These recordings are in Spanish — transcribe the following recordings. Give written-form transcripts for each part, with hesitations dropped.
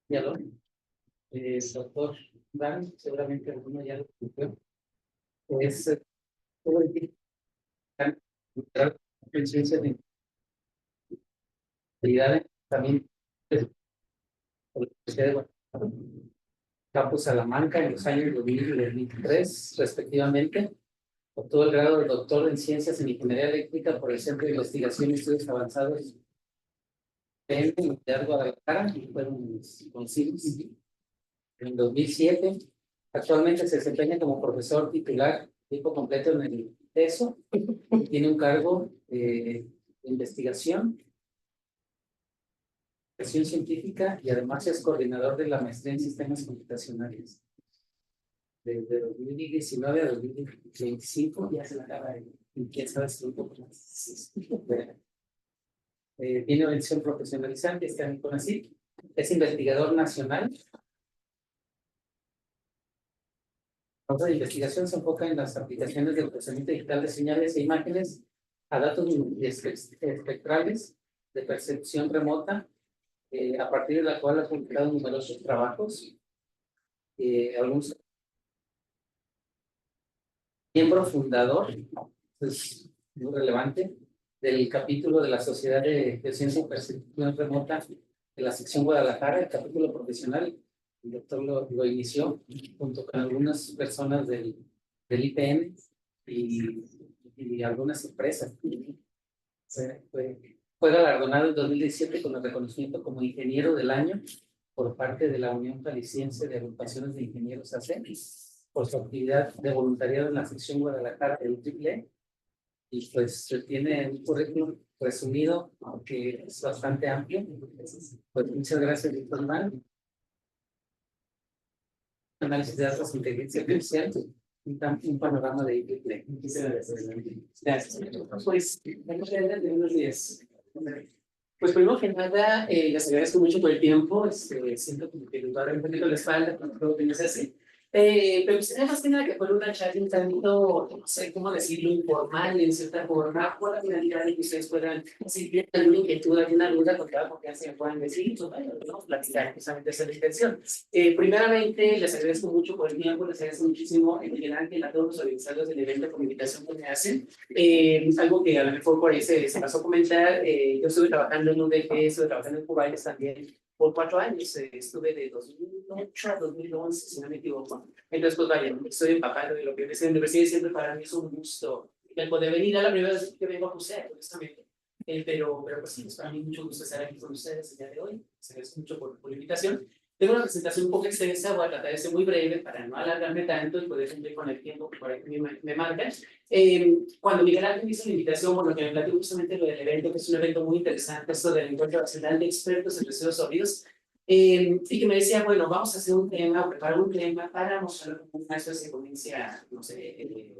Ya lo, doctor Dan, seguramente alguno ya lo escuchó. Es todo el tiempo conciencia de integridad también por la Universidad de Guadalajara, Campus Salamanca en los años 2000 y 2003, respectivamente. Obtuvo el grado de doctor en Ciencias en Ingeniería Eléctrica por el Centro de Investigación y Estudios Avanzados en la Universidad de Guadalajara, y fueron conocidos en 2007. Actualmente se desempeña como profesor titular tiempo completo en el TESO. Tiene un cargo de investigación científica y además es coordinador de la maestría en sistemas computacionales. Desde 2019 a 2025 ya se la acaba de, y quién sabe si un poco más. Tiene mención profesionalizante, está en CONACYT, es investigador nacional. La investigación se enfoca en las aplicaciones del procesamiento digital de señales e imágenes a datos espectrales de percepción remota, a partir de la cual ha publicado numerosos trabajos. Algunos miembro fundador, es muy relevante, del capítulo de la Sociedad de Ciencia y Percepción Remota de la sección Guadalajara, el capítulo profesional. El doctor lo inició junto con algunas personas del IPN y algunas empresas. Fue galardonado en 2017 con el reconocimiento como ingeniero del año por parte de la Unión Jalisciense de Agrupaciones de Ingenieros AC por su actividad de voluntariado en la sección Guadalajara del IEEE. Y pues tiene un currículum resumido, aunque es bastante amplio. Pues muchas gracias, doctor Mal. Análisis de datos de inteligencia artificial, un panorama de IEEE. Muchas gracias. Gracias. Pues, buenos días. Pues primero que nada, les agradezco mucho por el tiempo. Siento como que nos va a dar un poquito la espalda cuando todo viene así. Pero gustaría más que nada que fuera una charla un tanto, no sé cómo decirlo, informal en cierta forma, por la finalidad de que ustedes puedan, si tienen alguna inquietud, alguna duda, con toda confianza me puedan decir, pues vaya, vamos a platicar, precisamente esa es la intención. Primeramente, les agradezco mucho por el tiempo, les agradezco muchísimo en general a todos los organizadores del evento por la invitación que me hacen. Algo que a lo mejor por ahí se pasó a comentar, yo estuve trabajando en UDG, estuve trabajando en Cuba también por 4 años, estuve de 2008 a 2011, si no me equivoco. Entonces, pues vaya, estoy empapado de lo que es la universidad y siempre para mí es un gusto el poder venir a la primera vez que vengo a UCED, honestamente. Pero pues sí, es para mí mucho gusto estar aquí con ustedes el día de hoy. Les agradezco mucho por la invitación. Tengo una presentación un poco extensa, voy a tratar de ser muy breve para no alargarme tanto y poder cumplir con el tiempo que por ahí me marcan. Cuando Miguel Ángel hizo la invitación, bueno, que me platicó justamente lo del evento, que es un evento muy interesante, esto del encuentro nacional de expertos en residuos sólidos, y que me decía, bueno, vamos a hacer un tema, o preparar un tema para mostrar una especie de ponencia, no sé,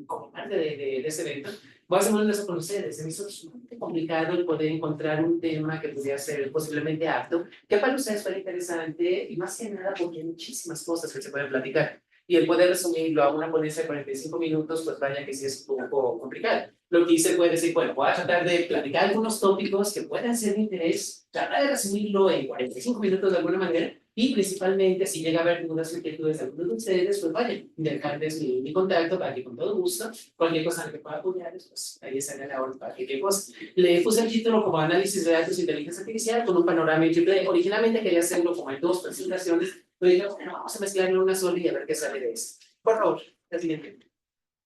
como parte de ese evento. Voy a ser muy honesto con ustedes, se me hizo sumamente complicado el poder encontrar un tema que pudiera ser posiblemente apto, que para ustedes fuera interesante, y más que nada porque hay muchísimas cosas que se pueden platicar. Y el poder resumirlo a una ponencia de 45 minutos, pues vaya que sí es un poco complicado. Lo que hice fue decir, bueno, voy a tratar de platicar algunos tópicos que puedan ser de interés, tratar de resumirlo en 45 minutos de alguna manera, y principalmente, si llega a haber dudas o inquietudes de algunos de ustedes, pues vayan, dejarles mi contacto para que con todo gusto, cualquier cosa en la que pueda apoyarles, pues ahí estaré a la hora para que cosa. Le puse el título como Análisis de Datos e Inteligencia Artificial con un panorama triple. Originalmente quería hacerlo como en 2 presentaciones, pero dije, bueno, vamos a mezclarlo en una sola y a ver qué sale de eso. Por favor, la siguiente.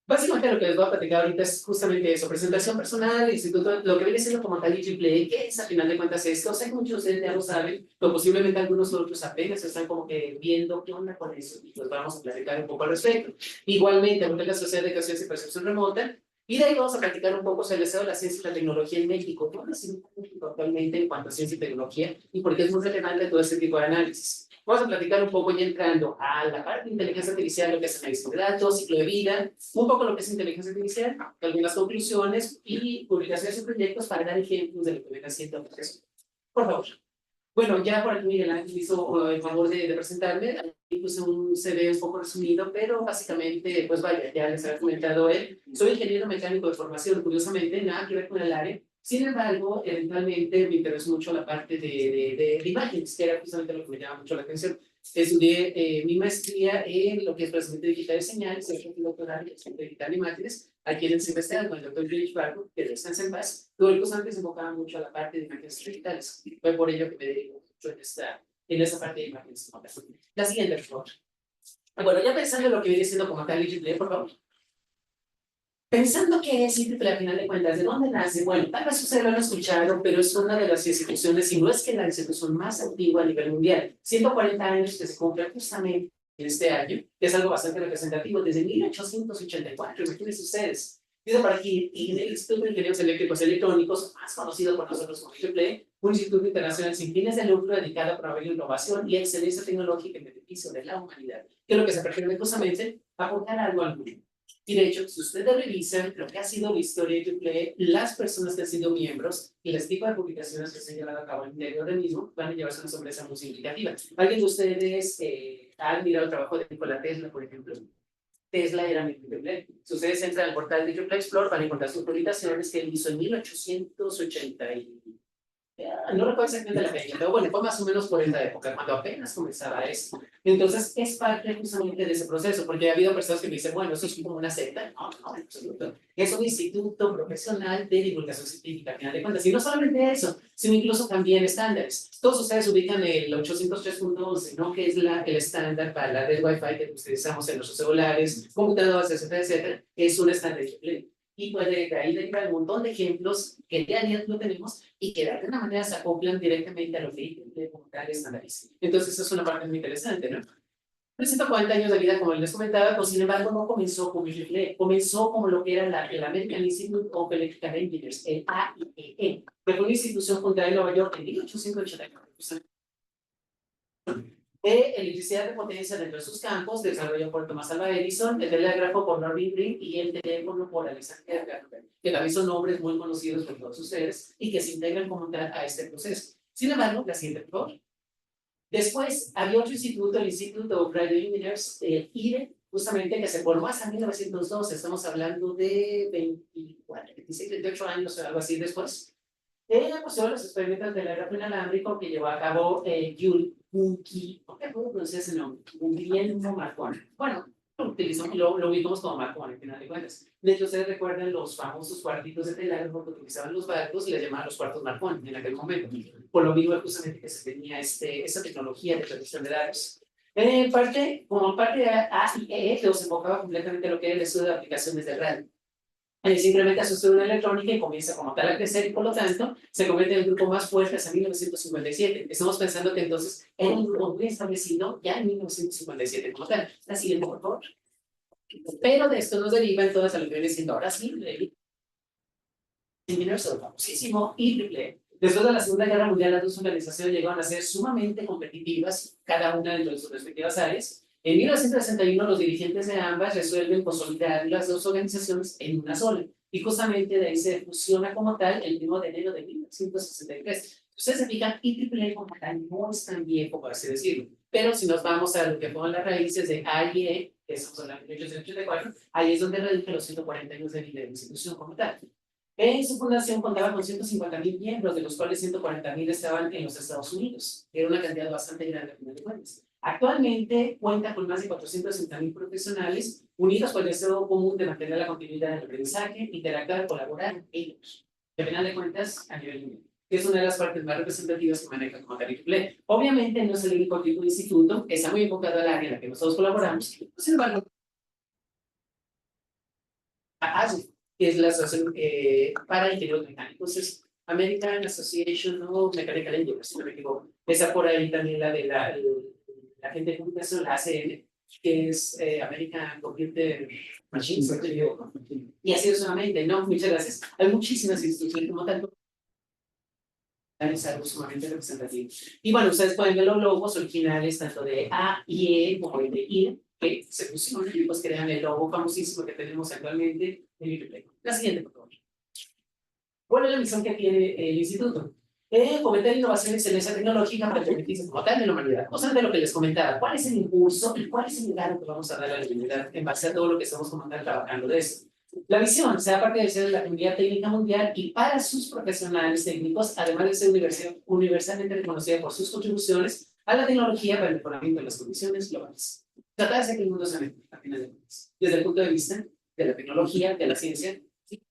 Básicamente lo que les voy a platicar ahorita es justamente eso, presentación personal, instituto, lo que viene siendo como tal IEEE, ¿qué es a final de cuentas esto? O sea, que muchos de ustedes ya lo saben, pero posiblemente algunos otros apenas están como que viendo qué onda con eso, y pues vamos a platicar un poco al respecto. Igualmente, en la Sociedad de Educación y Percepción Remota, y de ahí vamos a platicar un poco sobre el estado de la ciencia y la tecnología en México, ¿qué es actualmente en cuanto a ciencia y tecnología? Y por qué es muy relevante todo este tipo de análisis. Vamos a platicar un poco ya entrando a la parte de inteligencia artificial, lo que es análisis de datos, ciclo de vida, un poco lo que es inteligencia artificial, algunas conclusiones y publicaciones y proyectos para dar ejemplos de lo que viene haciendo el proceso. Por favor. Bueno, ya por aquí Miguel Ángel hizo el favor de presentarme. Aquí puse un CV un poco resumido, pero básicamente, pues vaya, ya les había comentado él. Soy ingeniero mecánico de formación, curiosamente, nada que ver con el área. Sin embargo, eventualmente me interesó mucho la parte de imágenes, que era justamente lo que me llama mucho la atención. Estudié mi maestría en lo que es procesamiento digital de señales, el doctorado en procesamiento digital de imágenes, aquí en el CIMESTER, con el doctor Luis Barco, que descansa en paz. Todo el curso antes se enfocaba mucho a la parte de imágenes digitales. Fue por ello que me dedico mucho en esta parte de imágenes. La siguiente, por favor. Bueno, ya pensando en lo que viene siendo como tal IEEE, por favor. Pensando que es IEEE, al final de cuentas, ¿de dónde nace? Bueno, tal vez ustedes lo han escuchado, pero es una de las instituciones, y no es que la institución más antigua a nivel mundial, 140 años que se cumple justamente en este año, que es algo bastante representativo, desde 1884, imagínense ustedes. Dice por aquí, el Instituto de Ingenieros Eléctricos y Electrónicos, más conocido por nosotros como IEEE, un instituto internacional sin fines de lucro dedicado a promover innovación y excelencia tecnológica en beneficio de la humanidad, que es lo que se pretende justamente aportar algo al mundo. Y de hecho, si ustedes revisan lo que ha sido la historia de IEEE, las personas que han sido miembros y el tipo de publicaciones que se han llevado a cabo en el interior del mismo van a llevarse una sorpresa muy significativa. ¿Alguien de ustedes ha admirado el trabajo de Nikola Tesla, por ejemplo? Tesla era mi IEEE. Si ustedes entran al portal de IEEE Explore, van a encontrar sus publicaciones que él hizo en 1880 no recuerdo exactamente la fecha, pero bueno, fue más o menos por esa época, cuando apenas comenzaba esto. Entonces, es parte justamente de ese proceso, porque ha habido personas que me dicen, bueno, eso es como una secta. No, no, en absoluto. Es un instituto profesional de divulgación científica, al final de cuentas. Y no solamente eso, sino incluso también estándares. Todos ustedes ubican el 803.11, ¿no? Que es el estándar para la red Wi-Fi que utilizamos en nuestros celulares, computadoras, etcétera, etcétera. Es un estándar IEEE. Y puede de ahí derivar un montón de ejemplos que día a día no tenemos y que de alguna manera se acoplan directamente a lo que IEEE como tal estandariza. Entonces, eso es una parte muy interesante, ¿no? 140 años de vida, como les comentaba, pues sin embargo no comenzó como IEEE, comenzó como lo que era el American Institute of Electrical Engineers, el AIEE, que fue una institución fundada en Nueva York en 1884. De electricidad de potencia dentro de sus campos, desarrollado por Thomas Alva Edison, el telégrafo por Norman Green y el teléfono por Alexander Graham Bell, que también son nombres muy conocidos por todos ustedes y que se integran como tal a este proceso. Sin embargo, la siguiente, por favor. Después había otro instituto, el Institute of Radio Engineers, el IRE, justamente que se formó hasta 1902, estamos hablando de 24, 26, 28 años o algo así después. Pues son los experimentos del telégrafo inalámbrico que llevó a cabo Junki, ¿por qué puedo pronunciar ese nombre? Guglielmo Marconi. Bueno, lo ubicamos como Marconi, al final de cuentas. De hecho, ustedes recuerdan los famosos cuartitos de telégrafo que utilizaban los barcos y les llamaban los cuartos Marconi en aquel momento. Por lo mismo, justamente que se tenía esa tecnología de transmisión de datos. Como parte de AIE, que se enfocaba completamente en lo que era el estudio de aplicaciones de radio. Se incrementa su estructura electrónica y comienza como tal a crecer y por lo tanto se convierte en el grupo más fuerte hasta 1957. Estamos pensando que entonces era un grupo muy establecido ya en 1957 como tal. La siguiente, por favor. Pero de esto nos deriva entonces a lo que viene siendo ahora sí, el famosísimo IEEE. Después de la Segunda Guerra Mundial, las dos organizaciones llegaron a ser sumamente competitivas, cada una dentro de sus respectivas áreas. En 1961, los dirigentes de ambas resuelven consolidar las dos organizaciones en una sola. Y justamente de ahí se fusiona como tal el 1 de enero de 1963. Ustedes se fijan, IEEE como tal no es tan viejo, por así decirlo. Pero si nos vamos a lo que fueron las raíces de AIE, que son las 1884, ahí es donde radica los 140 años de vida de la institución como tal. En su fundación contaba con 150,000 miembros, de los cuales 140,000 estaban en los Estados Unidos. Era una cantidad bastante grande, al final de cuentas. Actualmente cuenta con más de 460,000 profesionales unidos por el deseo común de mantener la continuidad del aprendizaje, interactuar, colaborar ellos. Y al final de cuentas, a nivel mundial, que es una de las partes más representativas que maneja como tal IEEE. Obviamente no es el único tipo de instituto, está muy enfocado al área en la que nosotros colaboramos. Sin embargo, que es la asociación para ingenieros mecánicos, es American Association of Mechanical Engineers, si no me equivoco. Esa por ahí también la de la gente de computación, la ACM, que es American Computer Machines, si no me equivoco. Y así solamente, ¿no? Muchas gracias. Hay muchísimas instituciones como tal. Es algo sumamente representativo. Y bueno, ustedes pueden ver los logos originales tanto de A y E como el de I, que se fusionan y pues crean el logo famosísimo que tenemos actualmente en IEEE. La siguiente, por favor. ¿Cuál es la misión que tiene el instituto? Fomentar innovación y excelencia tecnológica para el beneficio como tal de la humanidad. O sea, de lo que les comentaba, ¿cuál es el impulso y cuál es el legado que vamos a dar a la humanidad en base a todo lo que estamos como tal trabajando de esto? La visión se da parte de ser la comunidad técnica mundial y para sus profesionales técnicos, además de ser universalmente reconocida por sus contribuciones a la tecnología para el mejoramiento de las condiciones globales. Trata de hacer que el mundo sea mejor, a final de cuentas, desde el punto de vista de la tecnología, de la ciencia, ¿sí?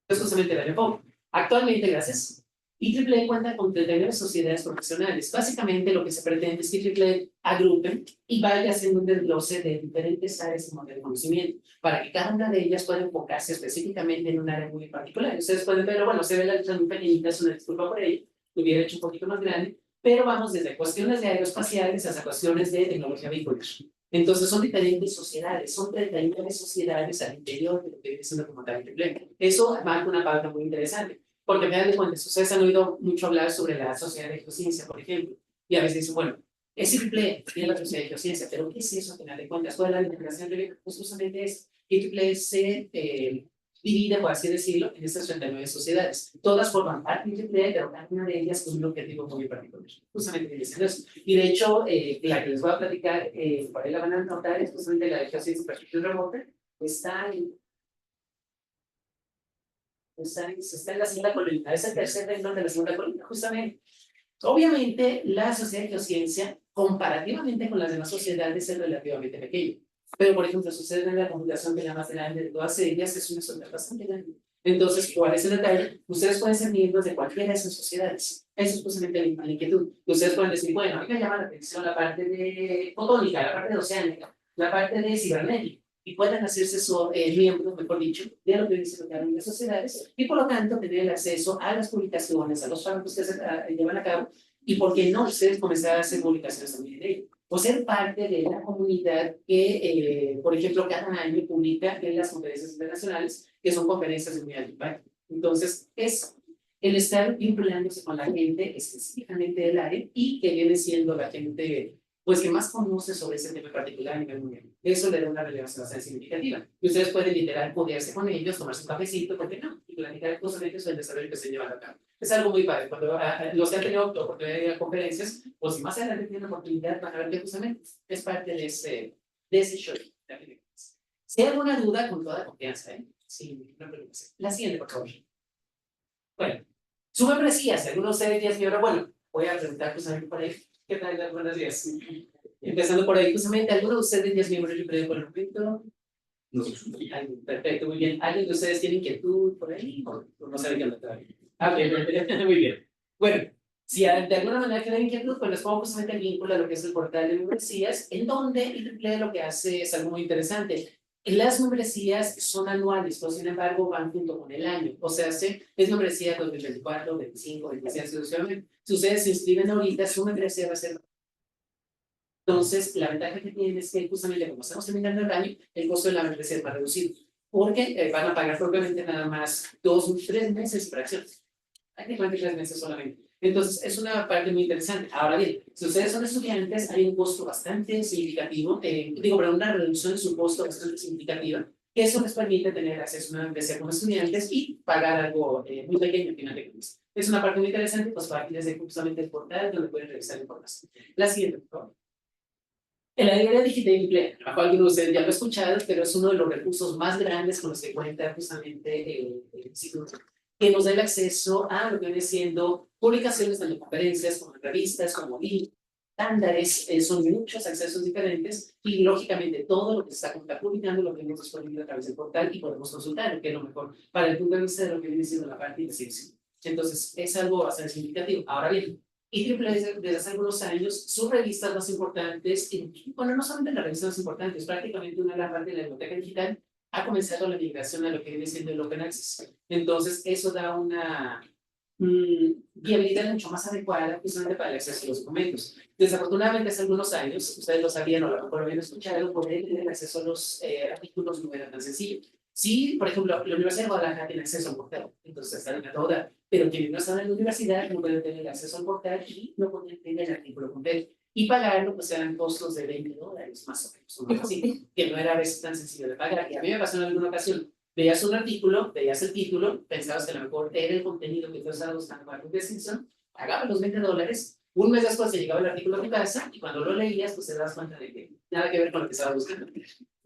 Es justamente el enfoque. Actualmente, gracias, IEEE cuenta con 39 sociedades profesionales. Básicamente lo que se pretende es que IEEE agrupe y vaya haciendo un desglose de diferentes áreas de conocimiento para que cada una de ellas pueda enfocarse específicamente en un área muy particular. Ustedes pueden ver, bueno, se ve la letra muy pequeñita, es una disculpa por ello, lo hubiera hecho un poquito más grande, pero vamos desde cuestiones de aeroespaciales hasta cuestiones de tecnología vehicular. Entonces son diferentes sociedades, son 39 sociedades al interior de lo que viene siendo como tal IEEE. Eso marca una pauta muy interesante. Porque me dan cuenta, ustedes han oído mucho hablar sobre la sociedad de geociencia, por ejemplo, y a veces dicen, bueno, es IEEE, tiene la sociedad de geociencia, pero ¿qué es eso a final de cuentas? ¿Cuál es la integración de pues justamente es que IEEE se divide, por así decirlo, en estas 39 sociedades. Todas forman parte de IEEE, pero cada una de ellas con un objetivo muy particular. Justamente dicen eso. Y de hecho, la que les voy a platicar, por ahí la van a notar, es justamente la de geociencia y perspectiva remota, está está en la segunda columna, es el tercer renglón de la segunda columna, justamente. Obviamente, la sociedad de geociencia, comparativamente con las demás sociedades, es relativamente pequeña. Pero, por ejemplo, sucede en la computación, que es la más grande de todas ellas, es una sociedad bastante grande. Entonces, ¿cuál es el detalle? Ustedes pueden ser miembros de cualquiera de esas sociedades. Eso es justamente la inquietud. Ustedes pueden decir, bueno, a mí me llama la atención la parte de fotónica, la parte de oceánica, la parte de cibernética y puedan hacerse miembros, mejor dicho, de lo que dice las sociedades y por lo tanto tener el acceso a las publicaciones, a los trabajos que se llevan a cabo y por qué no ustedes comenzar a hacer publicaciones también de ello. O ser parte de la comunidad que, por ejemplo, cada año publica en las conferencias internacionales, que son conferencias de muy alto impacto. Entonces, es el estar vinculándose con la gente específicamente del área y que viene siendo la gente pues que más conoce sobre ese tema particular a nivel mundial. Eso le da una relevancia bastante significativa. Y ustedes pueden literal poderse con ellos, tomarse un cafecito, ¿por qué no? Y platicar justamente sobre el desarrollo que se lleva a cabo. Es algo muy padre. Cuando los que han tenido la oportunidad de ir a conferencias, pues si más adelante tienen la oportunidad, van a ver que justamente es parte de ese show. Si hay alguna duda, con toda confianza, ¿eh? Sí, no preocupen. La siguiente, por favor. Bueno, su membresía, si alguno de ustedes ya es miembro, bueno, voy a preguntar justamente por ahí. ¿Qué tal? Buenos días. Empezando por ahí, justamente, ¿alguno de ustedes ya es miembro de por el momento? No. Perfecto, muy bien. ¿Alguien de ustedes tiene inquietud por ahí? ¿O no sabe qué onda? Ah, bien, muy bien. Bueno, si de alguna manera tienen inquietud, pues les pongo justamente el vínculo a lo que es el portal de membresías, en donde IEEE lo que hace es algo muy interesante. Las membresías son anuales, pero sin embargo van junto con el año. O sea, es membresía 2024, 25, 26, sucesivamente. Si ustedes se inscriben ahorita, su membresía va a ser. Entonces, la ventaja que tienen es que justamente como estamos terminando el año, el costo de la membresía es más reducido. Porque van a pagar propiamente nada más 2 3 meses por acción. Hay que 3 meses solamente. Entonces, es una parte muy interesante. Ahora bien, si ustedes son estudiantes, hay un costo bastante significativo, pero una reducción en su costo bastante significativa, que eso les permite tener acceso a una membresía como estudiantes y pagar algo muy pequeño al final de cuentas. Es una parte muy interesante, pues para quienes desde justamente el portal donde pueden revisar información. La siguiente, por favor. La librería digital de empleo, a lo mejor algunos de ustedes ya lo han escuchado, pero es uno de los recursos más grandes con los que cuenta justamente el instituto, que nos da el acceso a lo que viene siendo publicaciones, tanto conferencias como revistas, como libros, estándares, son muchos accesos diferentes y lógicamente todo lo que se está publicando lo tenemos disponible a través del portal y podemos consultar, que es lo mejor para el punto de vista de lo que viene siendo la parte de investigación. Entonces, es algo bastante significativo. Ahora bien, y desde hace algunos años, sus revistas más importantes, bueno, no solamente las revistas más importantes, prácticamente una gran parte de la biblioteca digital ha comenzado la migración a lo que viene siendo el Open Access. Entonces, eso da una viabilidad mucho más adecuada justamente para el acceso a los documentos. Desafortunadamente, hace algunos años, ustedes lo sabían o a lo mejor lo habían escuchado, poder tener acceso a los artículos no era tan sencillo. Sí, por ejemplo, la Universidad de Guadalajara tiene acceso al portal, entonces está en toda, pero quienes no están en la universidad no pueden tener acceso al portal y no pueden tener el artículo completo. Y pagarlo, pues eran costos de $20, más o menos, así, que no era a veces tan sencillo de pagar. Y a mí me pasó en alguna ocasión, veías un artículo, veías el título, pensabas que a lo mejor era el contenido que tú estabas buscando para tu descripción, pagabas los $20, un mes después te llegaba el artículo a tu casa y cuando lo leías, pues te das cuenta de que nada que ver con lo que estabas buscando.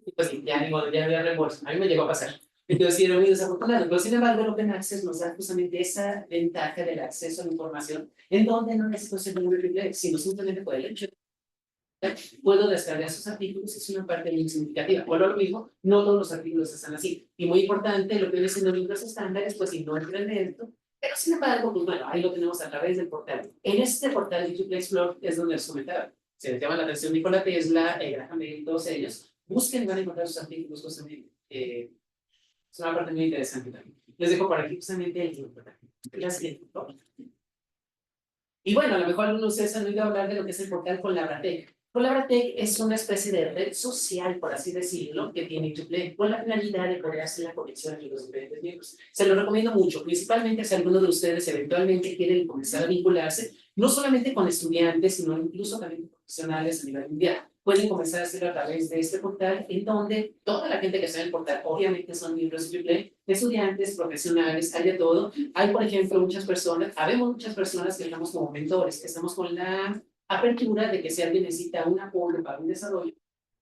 Y pues sí, ya ni modo, ya había reembolso. A mí me llegó a pasar. Entonces, sí, era muy desafortunado. Pero sin embargo, el Open Access nos da justamente esa ventaja del acceso a la información, en donde no necesito ser un biblioteca, sino simplemente por el hecho puedo descargar esos artículos, es una parte muy significativa. Por lo mismo, no todos los artículos están así. Y muy importante, lo que viene siendo libros estándares, pues si no entran dentro, pero sin embargo, pues bueno, ahí lo tenemos a través del portal. En este portal de YouTube Explore es donde les comentaba. Si les llama la atención Nikola Tesla, Graham Bell, todos ellos, busquen y van a encontrar sus artículos justamente. Es una parte muy interesante también. Les dejo por aquí justamente el portal. Gracias. Y bueno, a lo mejor algunos de ustedes han oído hablar de lo que es el portal Colabratec. Colabratec es una especie de red social, por así decirlo, que tiene YouTube con la finalidad de poder hacer la conexión entre los diferentes miembros. Se lo recomiendo mucho, principalmente si alguno de ustedes eventualmente quieren comenzar a vincularse, no solamente con estudiantes, sino incluso también con profesionales a nivel mundial. Pueden comenzar a hacerlo a través de este portal, en donde toda la gente que está en el portal, obviamente son miembros de YouTube, estudiantes, profesionales, hay de todo. Hay, por ejemplo, habemos muchas personas que estamos como mentores, que estamos con la apertura de que si alguien necesita un apoyo para un desarrollo,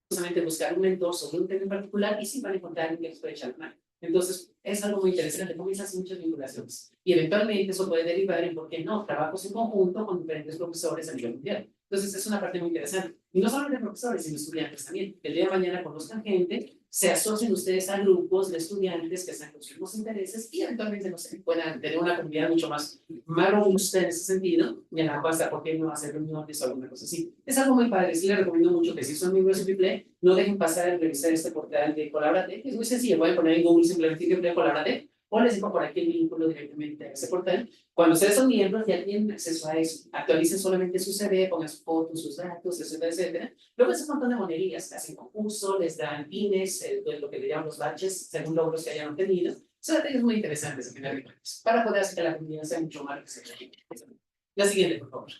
justamente buscar un mentor sobre un tema en particular y si van a encontrar alguien que les puede echar mano. Entonces, es algo muy interesante, comienzan a hacer muchas vinculaciones. Y eventualmente eso puede derivar en, ¿por qué no?, trabajos en conjunto con diferentes profesores a nivel mundial. Entonces, es una parte muy interesante. Y no solamente profesores, sino estudiantes también. El día de mañana conozcan gente, se asocien ustedes a grupos de estudiantes que están con sus mismos intereses y eventualmente, no sé, puedan tener una comunidad mucho más robusta en ese sentido, y en la cual, ¿por qué no hacer reuniones o alguna cosa así? Es algo muy padre. Sí les recomiendo mucho que si son miembros de Triple, no dejen pasar a revisar este portal de Colabratec. Es muy sencillo, voy a poner en Google simplemente Triple Colabratec, o les dejo por aquí el vínculo directamente a ese portal. Cuando ustedes son miembros, ya tienen acceso a eso. Actualicen solamente su CV, pongan sus fotos, sus datos, etcétera, etcétera. Luego es un montón de monerías, hacen concurso, les dan pines, lo que le llaman los badges, según logros que hayan obtenido. Son detalles muy interesantes al final de cuentas, para poder hacer que la comunidad sea mucho más representativa. La siguiente, por favor.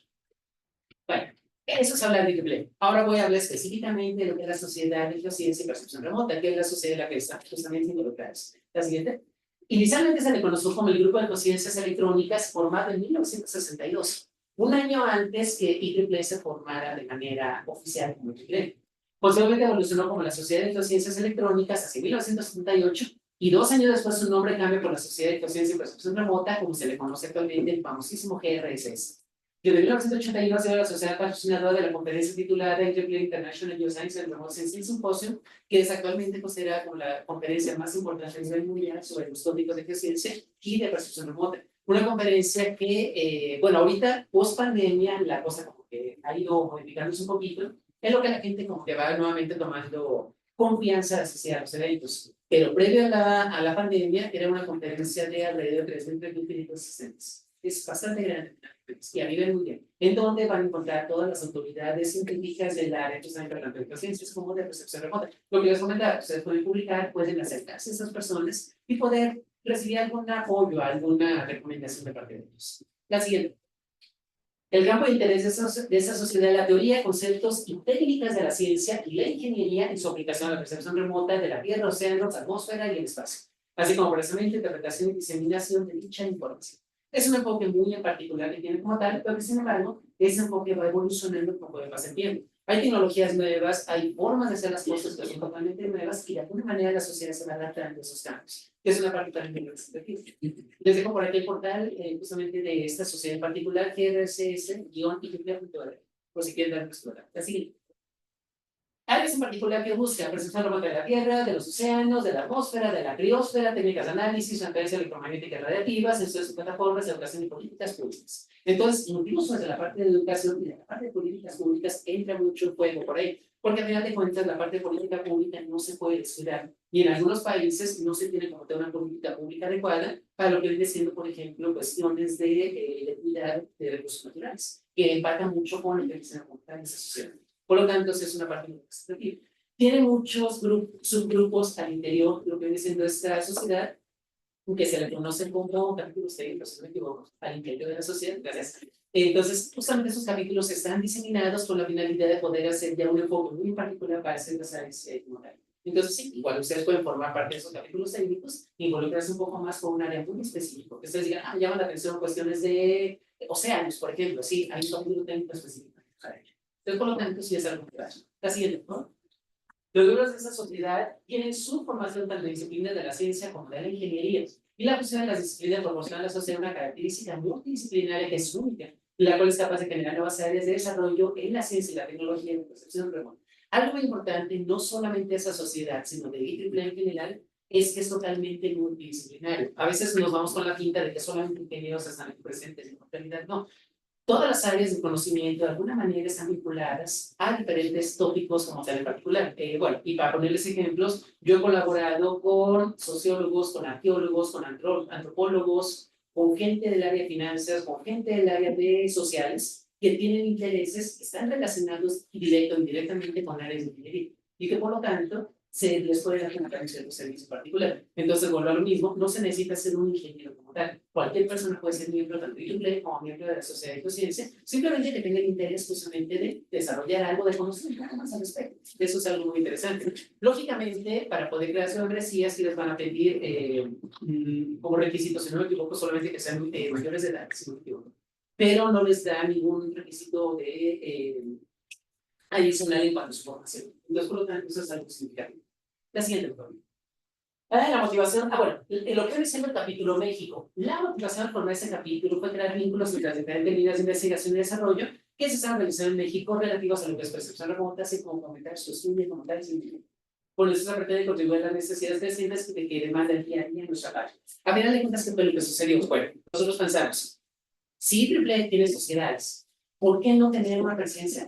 Bueno, eso es hablar de Triple. Ahora voy a hablar específicamente de lo que es la Sociedad de Geociencia y Percepción Remota, que es la sociedad en la que está justamente involucrada. La siguiente. Inicialmente se le conoció como el Grupo de Conciencias Electrónicas, formado en 1962, un año antes que IEEE se formara de manera oficial como IEEE. Posteriormente evolucionó como la Sociedad de Geociencias Electrónicas hacia 1978 y 2 años después su nombre cambia por la Sociedad de Geociencia y Percepción Remota, como se le conoce actualmente, el famosísimo GRSS. Desde 1981 ha sido la sociedad patrocinadora de la conferencia titulada IEEE International Geoscience and Remote Sensing Symposium, que es actualmente considerada como la conferencia más importante a nivel mundial sobre los tópicos de geociencia y de percepción remota. Una conferencia que, bueno, ahorita, post pandemia, la cosa como que ha ido modificándose un poquito, es lo que la gente como que va nuevamente tomando confianza hacia los eventos. Pero previo a la pandemia, era una conferencia de alrededor de 3.500 asistentes. Es bastante grande y a nivel mundial, en donde van a encontrar todas las autoridades científicas del área, tanto de las ciencias como de percepción remota. Lo que les comentaba, ustedes pueden publicar, pueden acercarse a esas personas y poder recibir algún apoyo, alguna recomendación de parte de ellos. La siguiente. El campo de interés de esa sociedad es la teoría, conceptos y técnicas de la ciencia y la ingeniería en su aplicación a la percepción remota de la Tierra, océanos, atmósfera y el espacio, así como precisamente interpretación y diseminación de dicha información. Es un enfoque muy en particular que tiene como tal, pero que sin embargo, ese enfoque va evolucionando con el paso del tiempo. Hay tecnologías nuevas, hay formas de hacer las cosas que son totalmente nuevas y de alguna manera la sociedad se va adaptando a esos cambios. Es una parte también muy representativa. Les dejo por aquí el portal justamente de esta sociedad en particular, grss-iq.org, por si quieren dar una explorada. Así, áreas en particular que buscan percepción remota de la Tierra, de los océanos, de la atmósfera, de la criosfera, técnicas de análisis, transferencia electromagnética radiactiva, sensores y plataformas, educación y políticas públicas. Entonces, incluso desde la parte de educación y de la parte de políticas públicas entra mucho el juego por ahí, porque al final de cuentas la parte de política pública no se puede descuidar. Y en algunos países no se tiene como tener una política pública adecuada para lo que viene siendo, por ejemplo, cuestiones de cuidado de recursos naturales, que empatan mucho con lo que se encuentra en esa sociedad. Por lo tanto, es una parte muy representativa. Tiene muchos subgrupos al interior, lo que viene siendo esta sociedad, que se le conocen como capítulos técnicos, si no me equivoco, al interior de la sociedad. Gracias. Entonces, justamente esos capítulos están diseminados con la finalidad de poder hacer ya un enfoque muy particular para ciertas áreas como tal. Entonces, sí, igual ustedes pueden formar parte de esos capítulos técnicos, involucrarse un poco más con un área muy específica. Que ustedes digan, llaman la atención cuestiones de océanos, por ejemplo. Sí, hay un capítulo técnico específico para ello. Entonces, por lo tanto, sí es algo que pasa. La siguiente, ¿no? Los miembros de esta sociedad tienen su formación tanto en disciplinas de la ciencia como de la ingeniería. Y la fusión de las disciplinas proporciona a la sociedad una característica multidisciplinaria que es única, la cual es capaz de generar nuevas áreas de desarrollo en la ciencia y la tecnología de percepción remota. Algo muy importante, no solamente esa sociedad, sino de IEEE en general, es que es totalmente multidisciplinario. A veces nos vamos con la finta de que solamente ingenieros están aquí presentes, en realidad no. Todas las áreas de conocimiento de alguna manera están vinculadas a diferentes tópicos como tal en particular. Bueno, y para ponerles ejemplos, yo he colaborado con sociólogos, con arqueólogos, con antropólogos, con gente del área de finanzas, con gente del área de sociales, que tienen intereses que están relacionados directo o indirectamente con áreas de ingeniería y que por lo tanto se les puede dar un cierto servicio particular. Entonces, vuelvo a lo mismo, no se necesita ser un ingeniero como tal. Cualquier persona puede ser miembro tanto de IEEE como miembro de la Sociedad de Ciencia, simplemente que tenga el interés justamente de desarrollar algo, de conocer un poco más al respecto. Eso es algo muy interesante. Lógicamente, para poder crear su membresía, sí les van a pedir como requisitos, si no me equivoco, solamente que sean mayores de edad, si no me equivoco. Pero no les da ningún requisito de adicional en cuanto a su formación. Entonces, por lo tanto, eso es algo significativo. La siguiente, por favor. La motivación, bueno, lo que dice el capítulo México. La motivación al formar ese capítulo fue crear vínculos entre las diferentes líneas de investigación y desarrollo que se están realizando en México relativos a lo que es percepción remota, así como fomentar su estudio como tal. Por eso se pretende contribuir a las necesidades crecientes que demanda el día a día en nuestra parte. A final de cuentas, ¿qué fue lo que sucedió? Bueno, nosotros pensamos, si IEEE tiene sociedades, ¿por qué no tener una presencia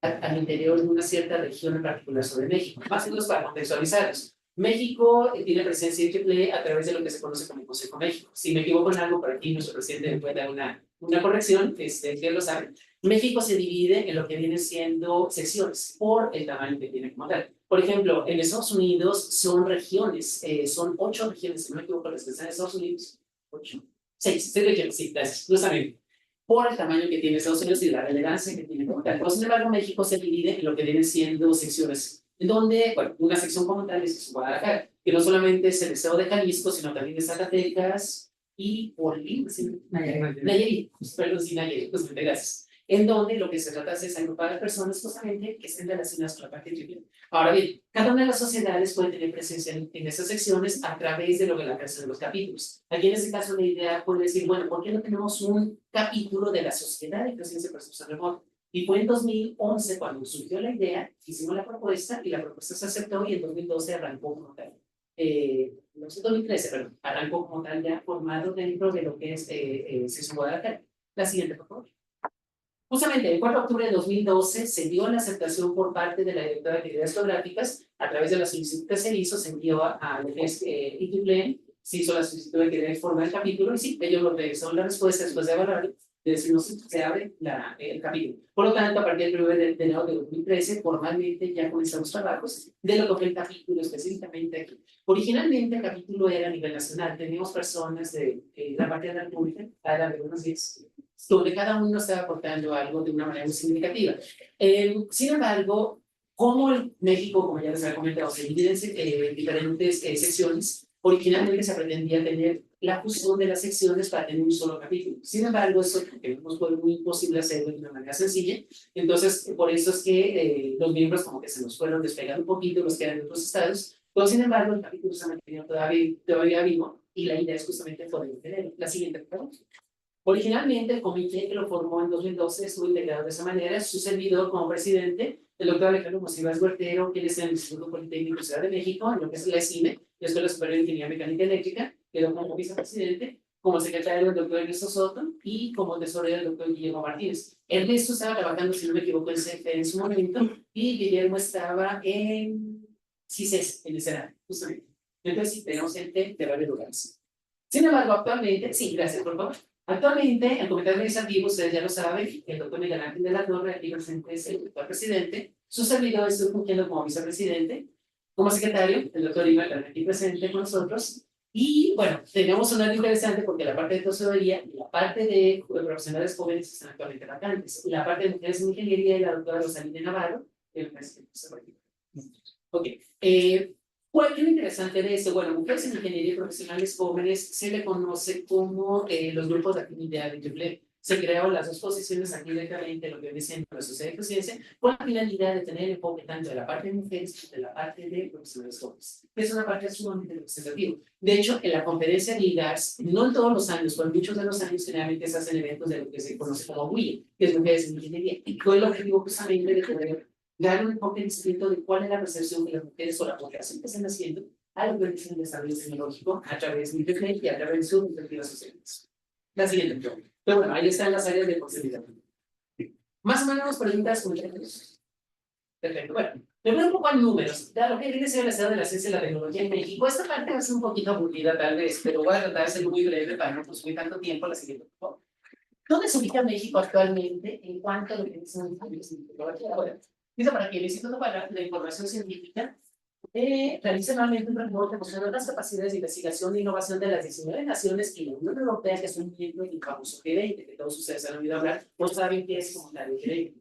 al interior de una cierta región en particular sobre México? Más o menos para contextualizarlos. México tiene presencia IEEE a través de lo que se conoce como el Consejo México. Si me equivoco en algo, por aquí nuestro presidente me puede dar una corrección, que lo sabe. México se divide en lo que viene siendo secciones por el tamaño que tiene como tal. Por ejemplo, en Estados Unidos son regiones, son 8 regiones, si no me equivoco, las que están en Estados Unidos. 8, 6 regiones, sí, gracias, justamente por el tamaño que tiene Estados Unidos y la relevancia que tiene como tal. Pero, sin embargo, México se divide en lo que vienen siendo secciones, en donde, bueno, una sección como tal es Guadalajara, que no solamente es el estado de Jalisco, sino también de Zacatecas y Colima, Nayarit, perdón, sí, Nayarit, pues muchas gracias. En donde lo que se trata es agrupar a personas justamente que estén relacionadas con la parte triple. Ahora bien, cada una de las sociedades puede tener presencia en esas secciones a través de lo que la creación de los capítulos. Aquí en este caso la idea puede decir, bueno, ¿por qué no tenemos un capítulo de la Sociedad de Presencia de Percepción Remota? Y fue en 2011 cuando surgió la idea, hicimos la propuesta y la propuesta se aceptó y en 2012 arrancó como tal. No sé, 2013, perdón, arrancó como tal ya formado dentro de lo que es Sección Guadalajara. La siguiente, por favor. Justamente el 4 de octubre de 2012 se dio la aceptación por parte de la directora de actividades geográficas a través de la solicitud que se hizo, se envió a lo que es IEEE, se hizo la solicitud de que formar el capítulo y sí, ellos lo revisaron la respuesta después de evaluar, de decirnos se abre el capítulo. Por lo tanto, a partir del 1 de enero de 2013, formalmente ya comenzamos trabajos de lo que fue el capítulo específicamente aquí. Originalmente el capítulo era a nivel nacional, teníamos personas de la parte de la República, cada de unos 10, donde cada uno estaba aportando algo de una manera muy significativa. Sin embargo, como México, como ya les había comentado, se divide en diferentes secciones, originalmente se pretendía tener la fusión de las secciones para tener un solo capítulo. Sin embargo, eso nos fue muy imposible hacerlo de una manera sencilla. Entonces, por eso es que los miembros como que se nos fueron despegando un poquito, los que eran de otros estados. Pero, sin embargo, el capítulo se ha mantenido todavía vivo y la idea es justamente poder tenerlo. La siguiente, por favor. Originalmente, el comité que lo formó en 2012 estuvo integrado de esa manera. Su servidor como presidente, el doctor Alejandro Mosivas Huertero, quien es el Instituto Politécnico de Ciudad de México, en lo que es la ESIME, la Escuela Superior de Ingeniería Mecánica y Eléctrica, quedó como vicepresidente, como secretario el doctor Ernesto Soto y como tesorero el doctor Guillermo Martínez. Ernesto estaba trabajando, si no me equivoco, en CFE en su momento y Guillermo estaba en CICES, en el Senado, justamente. Entonces, sí, tenemos gente de varios lugares. Sin embargo, actualmente, sí, gracias, por favor. Actualmente, el comité administrativo, ustedes ya lo saben, el doctor Miguel Ángel de la Torre, aquí presente es el actual presidente, su servidor estoy fungiendo como vicepresidente, como secretario, el doctor Iván aquí presente con nosotros, y bueno, tenemos un área interesante porque la parte de tesorería y la parte de profesionales jóvenes están actualmente vacantes, la parte de mujeres en ingeniería y la doctora Rosalina Navarro, el presidente. Ok, ¿cuál es lo interesante de eso? Bueno, mujeres en ingeniería y profesionales jóvenes se le conoce como los grupos de actividad de IEEE. se crearon las dos posiciones aquí directamente, lo que viene siendo la sociedad de ciencia, con la finalidad de tener enfoque tanto de la parte de mujeres como de la parte de profesionales jóvenes. Es una parte sumamente representativa. De hecho, en la conferencia de IGARS, no en todos los años, pero en muchos de los años generalmente se hacen eventos de lo que se conoce como WIE, que es Mujeres en Ingeniería, y con el objetivo justamente de poder dar un enfoque distinto de cuál es la percepción de las mujeres o la población que están haciendo a lo que es el desarrollo tecnológico a través de Internet y a través de sus perspectivas sociales. La siguiente pregunta. Pero bueno, ahí están las áreas de posibilidad. Más o menos preguntas concretas. Perfecto. Bueno, me voy un poco a números. Claro, que viene siendo el estado de la ciencia y la tecnología en México. Esta parte va a ser un poquito aburrida tal vez, pero voy a tratar de ser muy breve para no consumir tanto tiempo. La siguiente, por favor. ¿Dónde se ubica México actualmente en cuanto a lo que es la tecnología? Bueno, dice para que el Instituto para la Información Científica realiza anualmente un reporte mostrando las capacidades de investigación e innovación de las 19 naciones y la Unión Europea, que es un miembro del famoso G20, que todos ustedes han oído hablar, no saben qué es como la de G20.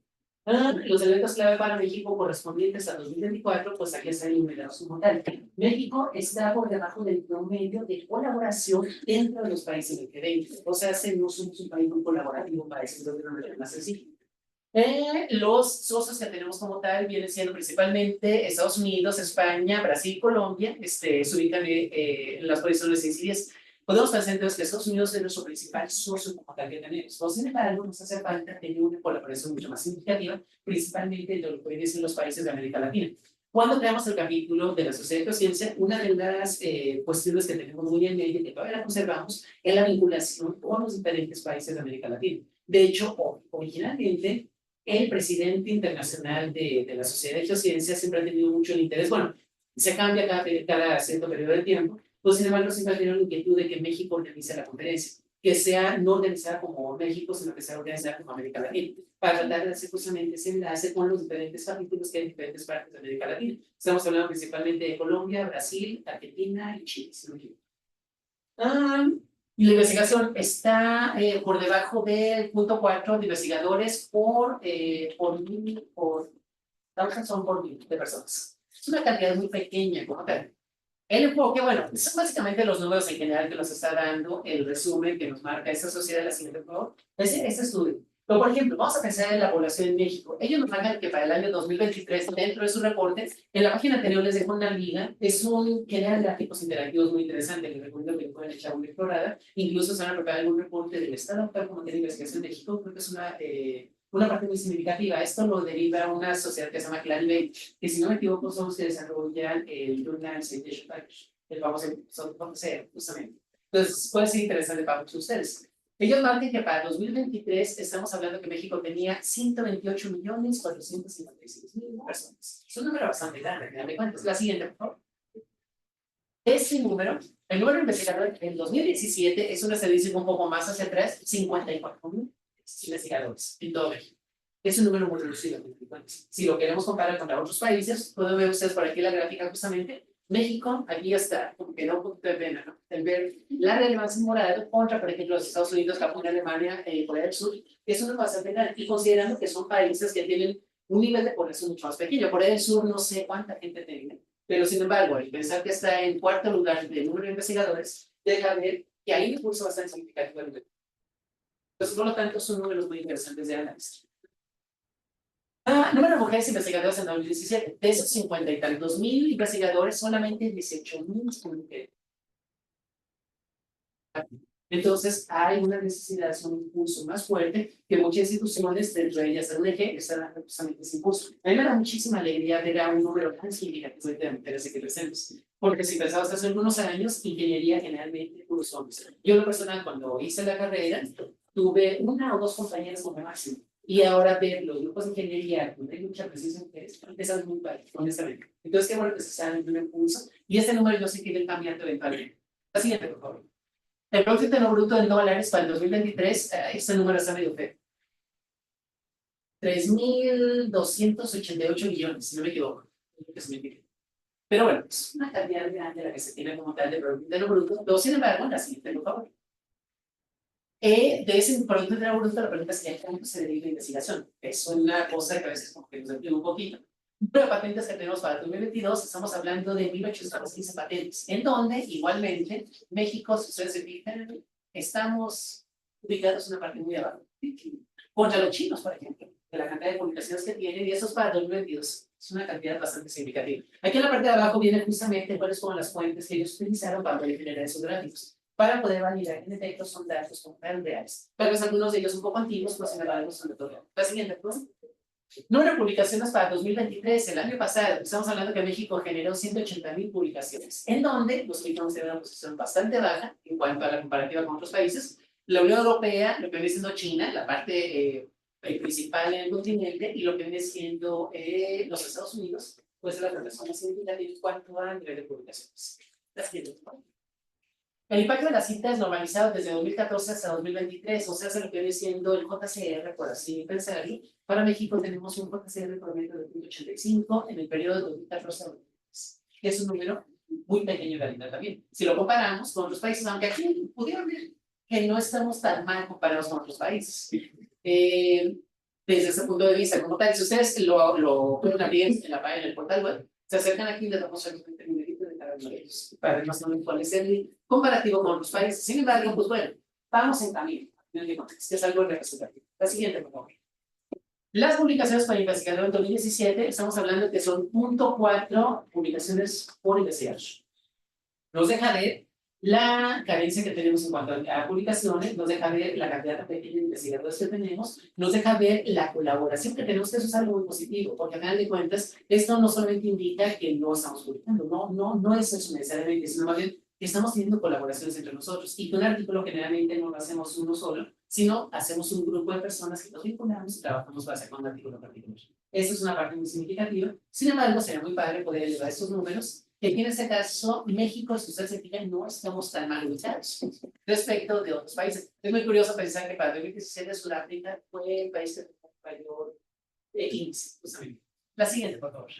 Los eventos clave para México correspondientes a 2024, pues aquí están enumerados como tal. México está por debajo del promedio de colaboración dentro de los países del G20. O sea, no somos un país muy colaborativo para decirlo de una manera más sencilla. Los socios que tenemos como tal vienen siendo principalmente Estados Unidos, España, Brasil, Colombia, se ubican en las posiciones 6 y 10. Podemos pensar entonces que Estados Unidos es nuestro principal socio como tal que tenemos. Sin embargo, nos hace falta tener una colaboración mucho más significativa, principalmente entre lo que dicen los países de América Latina. Cuando creamos el capítulo de la Sociedad de Ciencia, una de las cuestiones que tenemos muy en mente y que todavía la conservamos es la vinculación con los diferentes países de América Latina. De hecho, originalmente, el presidente internacional de la Sociedad de Geociencias siempre ha tenido mucho interés. Bueno, se cambia cada cierto periodo de tiempo, pues sin embargo siempre ha tenido la inquietud de que México organice la conferencia, que sea no organizada como México, sino que sea organizada como América Latina, para tratar de hacer justamente ese enlace con los diferentes capítulos que hay en diferentes partes de América Latina. Estamos hablando principalmente de Colombia, Brasil, Argentina y Chile, si no me equivoco. Y la investigación está por debajo del punto 4 de investigadores por mil de personas. Es una cantidad muy pequeña, como tal. El enfoque, bueno, son básicamente los números en general que nos está dando el resumen que nos marca esta sociedad, la siguiente, por favor. Este estudio. Pero, por ejemplo, vamos a pensar en la población en México. Ellos nos marcan que para el año 2023, dentro de su reporte, en la página anterior les dejo una liga, es un genera gráficos interactivos muy interesante, les recomiendo que puedan echar una explorada, incluso se van a preparar algún reporte del Estado actual como de investigación en México, creo que es una parte muy significativa. Esto lo deriva una sociedad que se llama Clarivate, que si no me equivoco son los que desarrollan el Journal Citation Package, el famoso CER, justamente. Entonces, puede ser interesante para muchos de ustedes. Ellos marcan que para 2023 estamos hablando que México tenía 128.456.000 personas. Es un número bastante grande, me dan cuenta. La siguiente, por favor. Ese número, el número de investigadores en 2017 es una estadística un poco más hacia atrás, 54.000 investigadores en todo México. Es un número muy reducido. Si lo queremos comparar contra otros países, pueden ver ustedes por aquí la gráfica justamente. México, aquí está, como que da un poquito de pena, ¿no? El ver la relevancia moral contra, por ejemplo, los Estados Unidos, Japón, Alemania, Corea del Sur, es una bastante grande, y considerando que son países que tienen un nivel de población mucho más pequeño. Corea del Sur no sé cuánta gente tiene, pero sin embargo, el pensar que está en cuarto lugar de número de investigadores, deja ver que hay un impulso bastante significativo. Entonces, por lo tanto, son números muy interesantes de análisis. Número de mujeres investigadoras en 2017. De esos 50 y tantos mil investigadores, solamente 18.000 son mujeres. Entonces, hay una necesidad, un impulso más fuerte que muchas instituciones, dentro de ellas el UDG, están dando justamente ese impulso. A mí me da muchísima alegría ver a un número tan significativo de mujeres aquí presentes, porque si pensabas hace algunos años, ingeniería generalmente puros hombres. Yo, en lo personal, cuando hice la carrera, tuve una o dos compañeras como máximo. Y ahora ver los grupos de ingeniería, donde hay mucha presencia de mujeres, es muy padre, honestamente. Entonces, qué bueno que se está dando un impulso. Y este número yo sé que irá cambiando eventualmente. La siguiente, por favor. El Producto Interno Bruto en dólares para el 2023, este número está medio feo. 3.288 millones, si no me equivoco. Pero bueno, es una cantidad grande la que se tiene como tal de Producto Interno Bruto. Pero sin embargo, la siguiente, por favor. De ese Producto Interno Bruto, la pregunta sería cómo se deriva la investigación. Es una cosa que a veces como que nos entiende un poquito. Pero patentes que tenemos para 2022, estamos hablando de 1.815 patentes, en donde igualmente México, si ustedes se fijan, estamos ubicados en una parte muy abajo. contra los chinos, por ejemplo, de la cantidad de publicaciones que tienen, y eso es para 2022. Es una cantidad bastante significativa. Aquí en la parte de abajo viene justamente cuáles son las fuentes que ellos utilizaron para poder generar esos gráficos, para poder validar que en efecto son datos como reales. Tal vez algunos de ellos un poco antiguos, pero sin embargo son de todo. La siguiente, pues. Número de publicaciones para 2023, el año pasado, estamos hablando que México generó 180,000 publicaciones, en donde los mexicanos tienen una posición bastante baja en cuanto a la comparativa con otros países. La Unión Europea, lo que viene siendo China, la parte principal en el continente, y lo que viene siendo los Estados Unidos, pues la relación más significativa en cuanto a nivel de publicaciones. La siguiente. El impacto de las citas normalizado desde 2014 hasta 2023, o sea, se lo que viene siendo el JCR, por así pensarlo. Para México tenemos un JCR promedio de 0.85 en el periodo de 2014 a 2023. Es un número muy pequeño en realidad también. Si lo comparamos con otros países, aunque aquí pudieron ver que no estamos tan mal comparados con otros países. Desde ese punto de vista, como tal, si ustedes lo pueden abrir en la página del portal web, se acercan aquí y les damos el numerito de cada uno de ellos, para ver más o menos cuál es el comparativo con otros países. Sin embargo, pues bueno, vamos en camino, que es algo representativo. La siguiente, por favor. Las publicaciones para investigador en 2017, estamos hablando que son 0.4 publicaciones por investigador. Nos deja ver la carencia que tenemos en cuanto a publicaciones, nos deja ver la cantidad de pequeños investigadores que tenemos, nos deja ver la colaboración que tenemos, que eso es algo muy positivo, porque al final de cuentas, esto no solamente indica que no estamos publicando, no es eso necesariamente, sino más bien que estamos teniendo colaboraciones entre nosotros, y que un artículo generalmente no lo hacemos uno solo, sino hacemos un grupo de personas que nos vinculamos y trabajamos para sacar un artículo particular. Eso es una parte muy significativa. Sin embargo, sería muy padre poder elevar estos números, que en este caso, México, si usted se fija, no estamos tan mal ubicados respecto de otros países. Es muy curioso pensar que para 2017 Sudáfrica fue el país que tuvo mayor índice, justamente. La siguiente, por favor.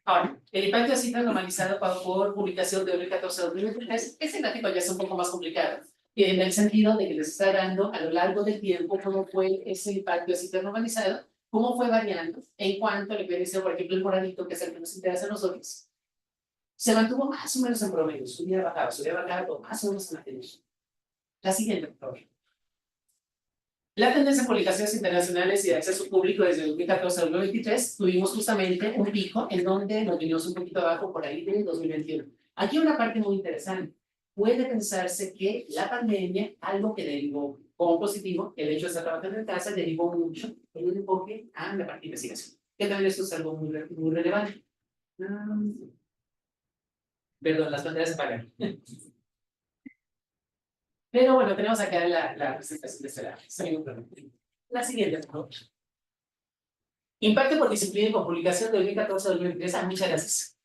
Ahora, el impacto de cifras normalizado por publicación de 2014 a 2023, ese gráfico ya es un poco más complicado, en el sentido de que les está dando a lo largo del tiempo cómo fue ese impacto de cifras normalizado, cómo fue variando en cuanto a lo que dice, por ejemplo, el moradito, que es el que nos interesa a nosotros, se mantuvo más o menos en promedio, subía, bajaba, pero más o menos se mantenía. La siguiente, por favor. La tendencia en publicaciones internacionales y de acceso público desde 2014 a 2023, tuvimos justamente un pico en donde nos vinimos un poquito abajo por ahí de 2021. Aquí una parte muy interesante. Puede pensarse que la pandemia, algo que derivó como positivo, el hecho de estar trabajando en casa, derivó mucho en un enfoque a la parte de investigación. Que también esto es algo muy relevante. Perdón, las pantallas se apagan. Pero bueno, tenemos acá la presentación de este lado. La siguiente, por favor. Impacto por disciplina y por publicación de 2014 a 2023. Muchas gracias.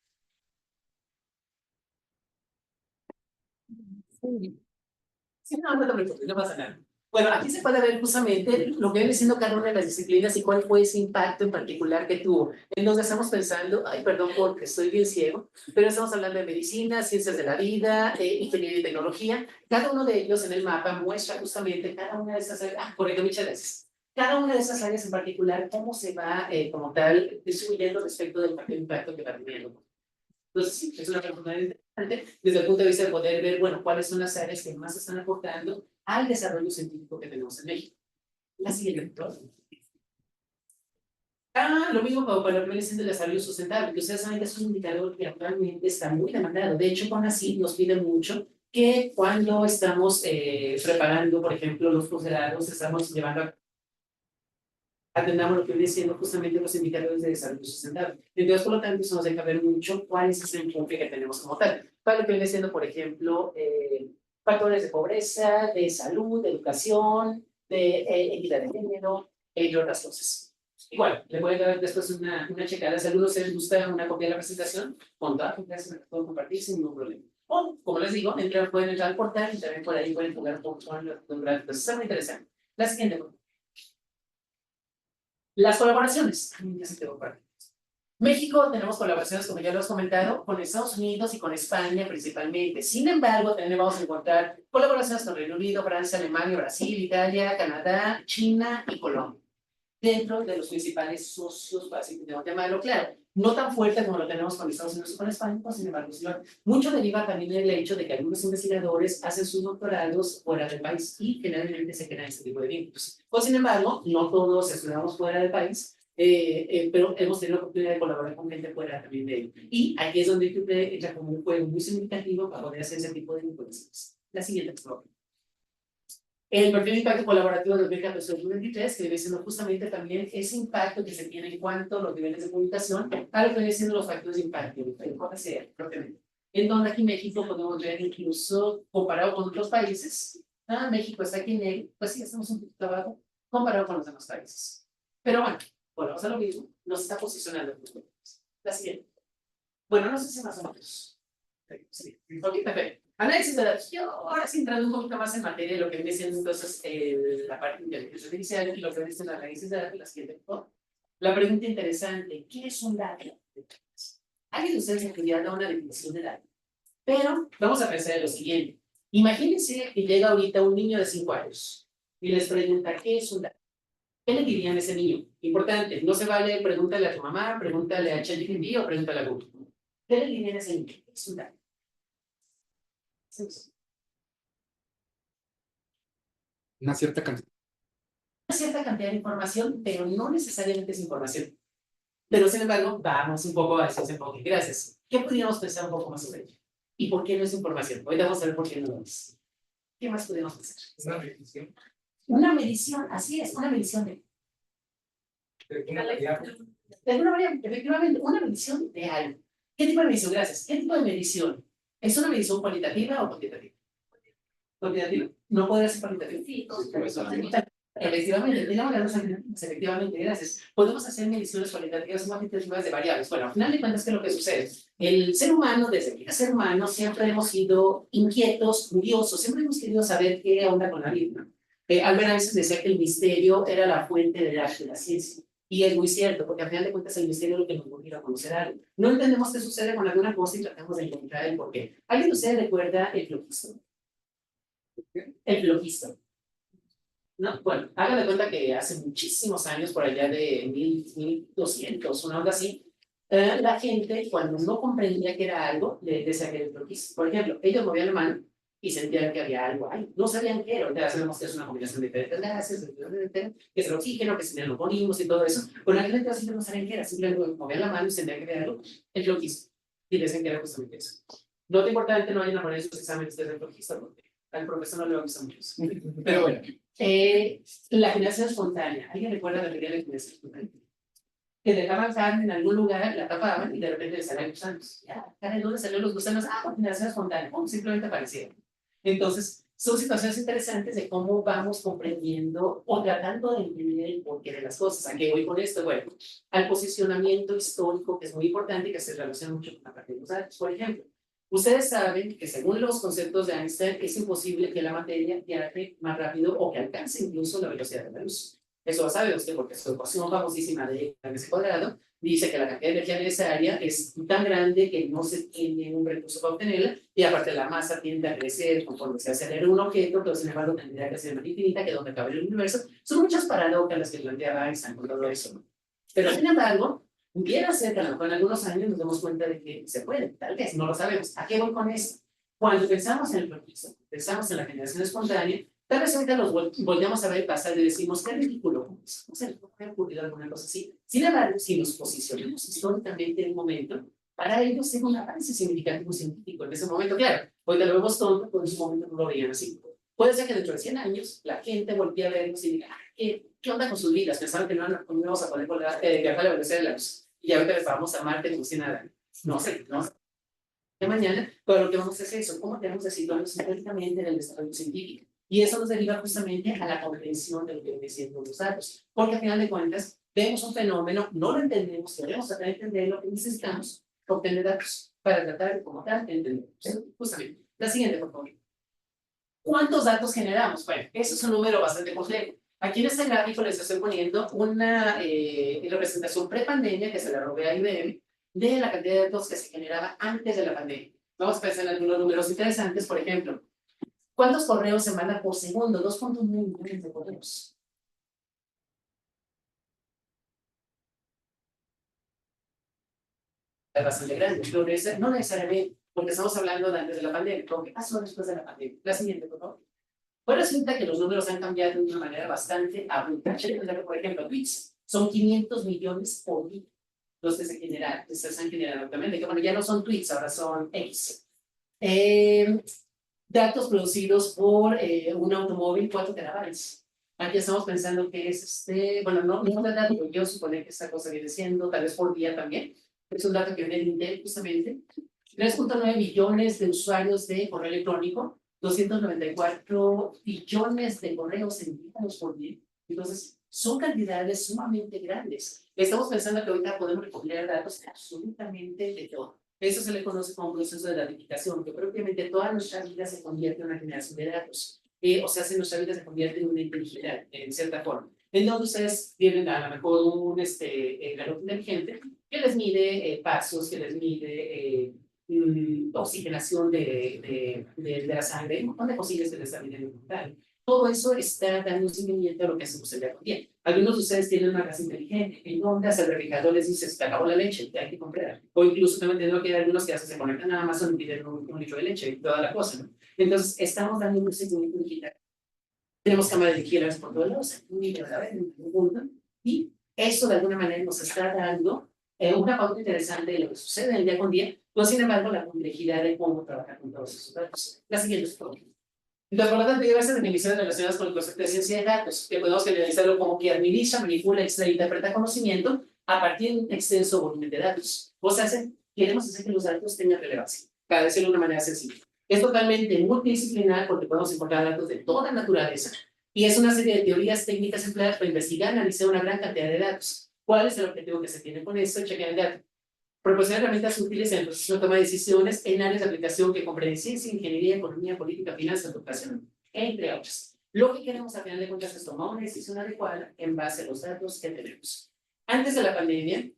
Sí, no te preocupes, no pasa nada. Bueno, aquí se puede ver justamente lo que viene siendo cada una de las disciplinas y cuál fue ese impacto en particular que tuvo. En donde estamos pensando, ay, perdón porque estoy bien ciego, pero estamos hablando de medicina, ciencias de la vida, ingeniería y tecnología. Cada uno de ellos en el mapa muestra justamente cada una de esas áreas. Por ejemplo, muchas gracias. Cada una de esas áreas en particular, cómo se va, como tal, distribuyendo respecto del impacto que va teniendo. Entonces, sí, es una pregunta interesante desde el punto de vista de poder ver, bueno, cuáles son las áreas que más están aportando al desarrollo científico que tenemos en México. La siguiente, lo mismo para lo que viene siendo el desarrollo sustentable, que ustedes saben que es un indicador que actualmente está muy demandado. De hecho, CONACYT nos pide mucho que cuando estamos preparando, por ejemplo, los posgrados, estamos llevando atendamos lo que viene siendo justamente los indicadores de desarrollo sustentable. Entonces, por lo tanto, eso nos deja ver mucho cuál es ese enfoque que tenemos como tal. Para lo que viene siendo, por ejemplo, factores de pobreza, de salud, de educación, de equidad de género, entre otras cosas. Igual, le voy a dar después una checada. Si a algunos les gusta una copia de la presentación, con toda confianza me puedo compartir sin ningún problema. O, como les digo, pueden entrar al portal y también por ahí pueden jugar un poco con los gráficos. Está muy interesante. La siguiente, las colaboraciones. México tenemos colaboraciones, como ya lo he comentado, con Estados Unidos y con España principalmente. Sin embargo, también vamos a encontrar colaboraciones con Reino Unido, Francia, Alemania, Brasil, Italia, Canadá, China y Colombia. Dentro de los principales socios, para así llamarlo claro. no tan fuerte como lo tenemos con Estados Unidos o con España, pues, sin embargo, sí, mucho deriva también del hecho de que algunos investigadores hacen sus doctorados fuera del país y generalmente se crean ese tipo de vínculos. Pues, sin embargo, no todos estudiamos fuera del país, pero hemos tenido la oportunidad de colaborar con gente fuera también de él. Y aquí es donde IQP entra como un juego muy significativo para poder hacer ese tipo de vinculaciones. La siguiente, por favor. El perfil de impacto colaborativo de 2014-2023, que viene siendo justamente también ese impacto que se tiene en cuanto a los niveles de comunicación, a lo que vienen siendo los factores de impacto, el JCR, propiamente. En donde aquí México podemos ver incluso comparado con otros países, México está aquí en él, pues sí, estamos un poquito abajo comparado con los demás países. Pero bueno, volvemos a lo mismo, nos está posicionando. La siguiente. Bueno, no sé si más o menos. Sí, ok, perfecto. Análisis de datos. Yo ahora sí entrando un poquito más en materia de lo que viene siendo entonces la parte de inteligencia artificial y lo que viene siendo el análisis de datos, la siguiente. La pregunta interesante, ¿qué es un dato? Alguien de ustedes me dar una definición de dato. Pero vamos a pensar en lo siguiente. Imagínense que llega ahorita un niño de 5 años y les pregunta, ¿qué es un dato? ¿Qué le dirían a ese niño? Importante, no se vale pregúntale a tu mamá, pregúntale a ChatGPT o pregúntale a Google. ¿Qué le dirían a ese niño? ¿Qué es un dato? Una cierta cantidad. Una cierta cantidad de información, pero no necesariamente es información. Pero sin embargo, vamos un poco a ese enfoque. Gracias. ¿Qué podríamos pensar un poco más sobre ello? ¿Y por qué no es información? Hoy vamos a ver por qué no lo es. ¿Qué más podemos pensar? Una medición. Una medición, así es, una medición De una variable. de alguna manera, efectivamente, una medición de algo. ¿Qué tipo de medición? Gracias. ¿Qué tipo de medición? ¿Es una medición cualitativa o cuantitativa? Cuantitativa. No puede ser cualitativa. Sí, efectivamente, efectivamente, gracias. Podemos hacer mediciones cualitativas o cuantitativas de variables. Bueno, al final de cuentas, ¿qué es lo que sucede? El ser humano, desde que era ser humano, siempre hemos sido inquietos, curiosos, siempre hemos querido saber qué onda con la vida. Albert Einstein decía que el misterio era la fuente de la ciencia. Y es muy cierto, porque al final de cuentas el misterio es lo que nos motiva a conocer algo. No entendemos qué sucede con alguna cosa y tratamos de encontrar el porqué. ¿Alguien de ustedes recuerda el floquisto? El floquisto. No, bueno, hagan de cuenta que hace muchísimos años, por allá de 1200, una onda así, la gente cuando no comprendía que era algo, le decía que era el floquisto. Por ejemplo, ellos movían la mano y sentían que había algo ahí. No sabían qué era. Ahorita sabemos que es una combinación de diferentes gases, que es el oxígeno, que sin él no morimos y todo eso. Pero la gente siempre no sabían qué era. Simplemente movían la mano y sentían que había algo. El floquisto. Y decían que era justamente eso. No te importa que no vayan a poner sus exámenes desde el floquisto, porque al profesor no le va a gustar mucho eso. Pero bueno. La generación espontánea. ¿Alguien recuerda la teoría de la generación espontánea? Que dejaban carne en algún lugar, la tapaban y de repente les salían gusanos. Ya, ¿de dónde salieron los gusanos? Generación espontánea. Simplemente aparecieron. Entonces, son situaciones interesantes de cómo vamos comprendiendo o tratando de entender el porqué de las cosas. ¿A qué voy con esto? Bueno, al posicionamiento histórico, que es muy importante y que se relaciona mucho con la parte de los datos. Por ejemplo, ustedes saben que según los conceptos de Einstein es imposible que la materia viaje más rápido o que alcance incluso la velocidad de la luz. Eso lo sabe usted porque su ecuación famosísima de ese cuadrado dice que la cantidad de energía necesaria es tan grande que no se tiene un recurso para obtenerla y aparte la masa tiende a crecer conforme se acelera un objeto, pero sin embargo tendría que ser más infinita que donde cabe el universo. Son muchas paradojas las que planteaba Einstein con todo eso. Pero sin embargo, pudiera ser que a lo mejor en algunos años nos demos cuenta de que se puede, tal vez, no lo sabemos. ¿A qué voy con eso? Cuando pensamos en el proceso, pensamos en la generación espontánea, tal vez ahorita los volteamos a ver pasar y decimos, qué ridículo, no sé, ¿no ha ocurrido alguna cosa así? Sin embargo, si nos posicionamos históricamente en un momento, para ellos es un avance significativo científico en ese momento, claro, hoy lo vemos tonto, pero en ese momento no lo veían así. Puede ser que dentro de 100 años la gente voltee a vernos y diga, ¿qué onda con sus vidas? Pensaban que no íbamos a poder viajar a la velocidad de la luz. Y ahorita les vamos a Marte como si nada. No sé, no sé. De mañana, pero lo que vamos a hacer es eso, cómo tenemos que situarnos históricamente en el desarrollo científico. Y eso nos deriva justamente a la comprensión de lo que viene siendo los datos. Porque al final de cuentas, vemos un fenómeno, no lo entendemos, queremos tratar de entender lo que necesitamos, obtener datos para tratar de como tal entenderlo. Justamente. La siguiente, por favor. ¿Cuántos datos generamos? Bueno, eso es un número bastante complejo. Aquí en este gráfico les estoy poniendo una representación prepandemia que se la robé a IBM de la cantidad de datos que se generaba antes de la pandemia. Vamos a pensar en algunos números interesantes, por ejemplo, ¿cuántos correos se mandan por segundo? 2.1 millones de correos. bastante grande, pero no necesariamente, porque estamos hablando de antes de la pandemia. ¿Qué pasó después de la pandemia? La siguiente, por favor. Pues resulta que los números han cambiado de una manera bastante abrupta. Por ejemplo, tweets son 500 millones por día los que se están generando actualmente, que bueno, ya no son tweets, ahora son X. Datos producidos por un automóvil, 4 terabytes. Aquí estamos pensando que es bueno, no es dato, yo supongo que esta cosa viene siendo, tal vez por día también. Es un dato que viene de Intel, justamente. 3.9 billones de usuarios de correo electrónico, 294 billones de correos enviados por día. Entonces, son cantidades sumamente grandes. Estamos pensando que ahorita podemos recopilar datos absolutamente de todo. Eso se le conoce como proceso de datificación, que propiamente toda nuestra vida se convierte en una generación de datos. O sea, nuestra vida se convierte en una inteligencia, en cierta forma. Entonces, ustedes tienen a lo mejor un reloj inteligente que les mide pasos, que les mide oxigenación de la sangre, un montón de cosillas que les está midiendo como tal. Todo eso está dando un seguimiento a lo que hacemos el día con día. Algunos de ustedes tienen una casa inteligente, en donde el refrigerador les dice, se te acabó la leche, te hay que comprar. O incluso también tengo que hay algunos que se conectan a Amazon y piden un litro de leche y toda la cosa, ¿no? Entonces, estamos dando un seguimiento digital. Tenemos cámaras de vigilancia por todos lados, en un punto, y eso de alguna manera nos está dando una pauta interesante de lo que sucede en el día con día, pero sin embargo la complejidad de cómo trabajar con todos esos datos. La siguiente es por entonces, por lo tanto, hay diversas definiciones relacionadas con el concepto de ciencia de datos, que podemos generalizarlo como que administra, manipula, extrae e interpreta conocimiento a partir de un extenso volumen de datos. O sea, queremos hacer que los datos tengan relevancia, para decirlo de una manera sencilla. Es totalmente multidisciplinar porque podemos encontrar datos de toda naturaleza y es una serie de teorías técnicas empleadas para investigar y analizar una gran cantidad de datos. ¿Cuál es el objetivo que se tiene con esto? Chequear el dato. Proporcionar herramientas útiles en el proceso de toma de decisiones en áreas de aplicación que comprenden ciencia, ingeniería, economía, política, finanzas, educación, entre otras. Lo que queremos a final de cuentas es tomar una decisión adecuada en base a los datos que tenemos. Antes de la pandemia,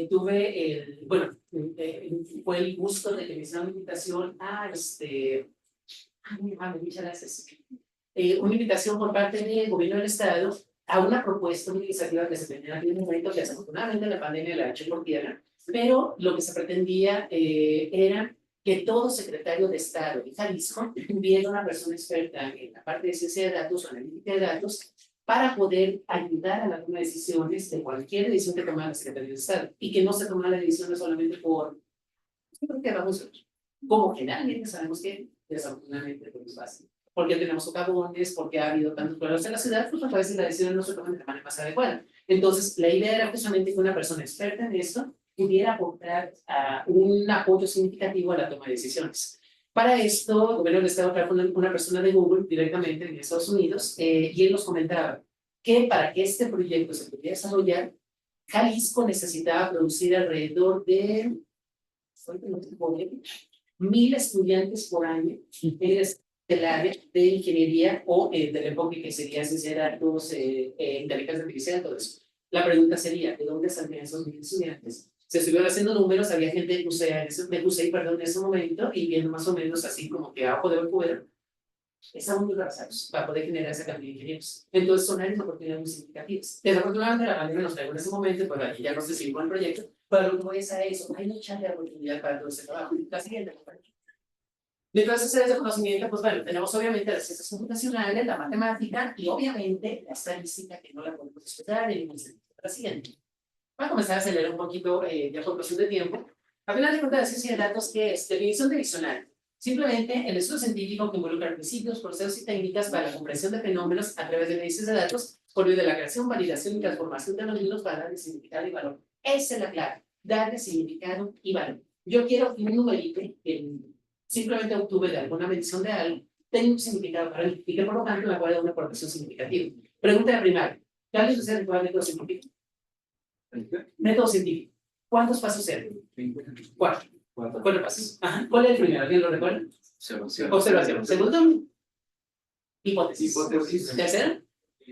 tuve fue el gusto de que me hicieron una invitación a muchas gracias. Una invitación por parte del gobierno del estado a una propuesta, una iniciativa que se tenía aquí en un momento que desafortunadamente la pandemia la echó por tierra, pero lo que se pretendía era que todo secretario de Estado de Jalisco tuviera una persona experta en la parte de ciencia de datos o analítica de datos para poder ayudar a la toma de decisiones de cualquier decisión que tomara la Secretaría de Estado y que no se tomara la decisión solamente por ¿qué vamos a ver? Como generalmente sabemos que desafortunadamente pues, pasa. Porque tenemos socavones, porque ha habido tantos problemas en la ciudad, pues a veces la decisión no se toma de la manera más adecuada. Entonces, la idea era justamente que una persona experta en esto pudiera aportar un apoyo significativo a la toma de decisiones. Para esto, el gobierno del Estado trajo una persona de Google directamente en Estados Unidos y él nos comentaba que para que este proyecto se pudiera desarrollar, Jalisco necesitaba producir alrededor de 1,000 estudiantes por año del área de ingeniería o del enfoque que sería ciencia de datos, inteligencia artificial, todo eso. La pregunta sería, ¿de dónde saldrían esos 1,000 estudiantes? Se estuvieron haciendo números, había gente de UCI, en ese momento, y viendo más o menos así como que abajo de poder, estaban muy avanzados para poder generar esa cantidad de ingenieros. Entonces son áreas de oportunidades muy significativas. Desafortunadamente la pandemia nos trajo en ese momento, pues aquí ya no se siguió el proyecto, pero lo que voy a decir es eso, hay mucha oportunidad para todo ese trabajo. La siguiente, de todas esas áreas de conocimiento, pues bueno, tenemos obviamente las ciencias computacionales, la matemática y obviamente la estadística que no la podemos esperar en la siguiente. Voy a comenzar a acelerar un poquito ya por cuestión de tiempo. A final de cuentas, la ciencia de datos, ¿qué es? Definición de diccionario. Simplemente el estudio científico que involucra principios, procesos y técnicas para la comprensión de fenómenos a través de análisis de datos por medio de la creación, validación y transformación de los mismos para darle significado y valor. Esa es la clave, darle significado y valor. Yo quiero un numerito que simplemente obtuve de alguna medición de algo, tengo un significado para él y que por lo tanto me puede dar una aportación significativa. Pregunta de primaria. ¿Qué hables usted en el método científico? Método científico. ¿Cuántos pasos eran? 4. 4 pasos. Ajá. ¿Cuál es el primero? ¿Alguien lo recuerda? Observación. Segundo, hipótesis. Tercero,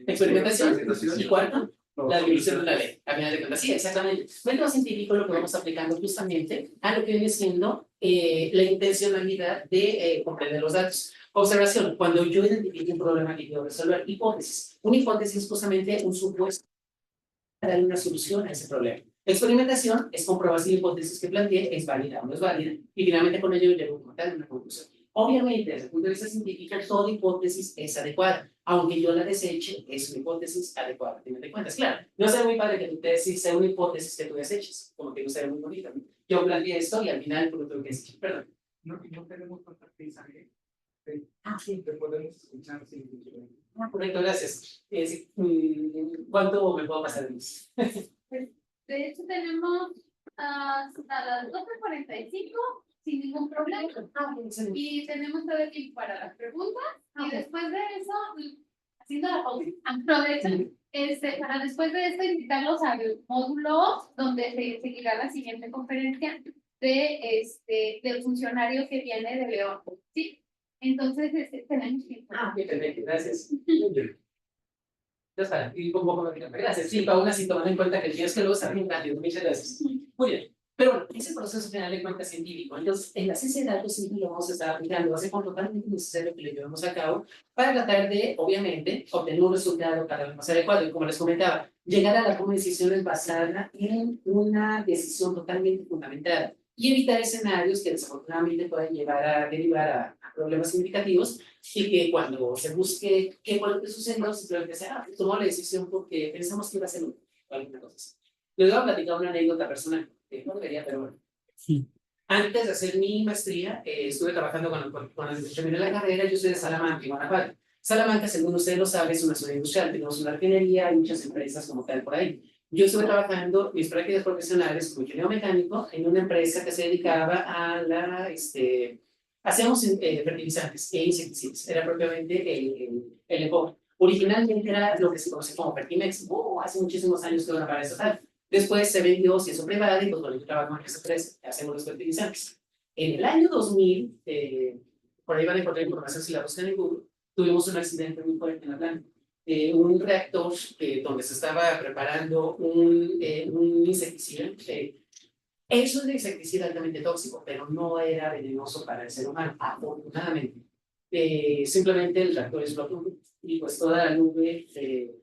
experimentación. Y cuarto, la división de la ley. A final de cuentas, sí, exactamente. Método científico lo que vamos aplicando justamente a lo que viene siendo la intencionalidad de comprender los datos. Observación, cuando yo identifico un problema que quiero resolver. Hipótesis. Una hipótesis es justamente un supuesto para dar una solución a ese problema. Experimentación es comprobar si la hipótesis que planteé es válida o no es válida, y finalmente con ello llego como tal a una conclusión. Obviamente, desde el punto de vista científico, toda hipótesis es adecuada. Aunque yo la deseche, es una hipótesis adecuada. Tienen de cuentas, claro. No será muy padre que tu tesis sea una hipótesis que tú deseches, como que no será muy bonito, ¿no? Yo planteé esto y al final tú lo tengo que decir. Perdón. No tenemos tanta prisa, ¿eh? Sí. Te podemos escuchar sin. Correcto, gracias. ¿Cuánto me puedo pasar de luz? De hecho, tenemos hasta las 12:45 sin ningún problema. Y tenemos todo el tiempo para las preguntas. Y después de eso, haciendo la pausa, aprovechen para después de esto invitarlos al módulo donde se seguirá la siguiente conferencia del funcionario que viene de León. ¿Sí? Entonces, tenemos tiempo. Perfecto, gracias. Ya está, y un poco más de gracias. Sí, aún así, tomando en cuenta que el es que luego está bien rápido. Muchas gracias. Muy bien. Pero bueno, ese proceso final de cuenta científico. Entonces, en la ciencia de datos siempre lo vamos a estar aplicando, hace por totalmente necesario que lo llevemos a cabo para tratar de, obviamente, obtener un resultado cada vez más adecuado. Y como les comentaba, llegar a la toma de decisiones basada en una decisión totalmente fundamentada y evitar escenarios que desafortunadamente puedan llevar a derivar a problemas significativos y que cuando se busque qué fue lo que sucedió, simplemente sea, tomó la decisión porque pensamos que iba a ser alguna cosa así. Les voy a platicar una anécdota personal, que no debería, pero bueno. Sí. Antes de hacer mi maestría, estuve trabajando cuando terminé la carrera. Yo soy de Salamanca, Guanajuato. Salamanca, según ustedes lo saben, es una zona industrial. Tenemos una refinería y muchas empresas como tal por ahí. Yo estuve trabajando mis prácticas profesionales como ingeniero mecánico en una empresa que se dedicaba a la, hacíamos fertilizantes e insecticidas. Era propiamente el enfoque. Originalmente era lo que se conoce como Fertimex. Hace muchísimos años que era para eso tal. Después se vendió, se hizo privada y pues bueno, yo trabajo en esa empresa, hacemos los fertilizantes. En el año 2000, por ahí van a encontrar información si la buscan en Google, tuvimos un accidente muy fuerte en Atlanta. Un reactor donde se estaba preparando un insecticida. Es un insecticida altamente tóxico, pero no era venenoso para el ser humano, afortunadamente. Simplemente el reactor explotó y pues toda la nube de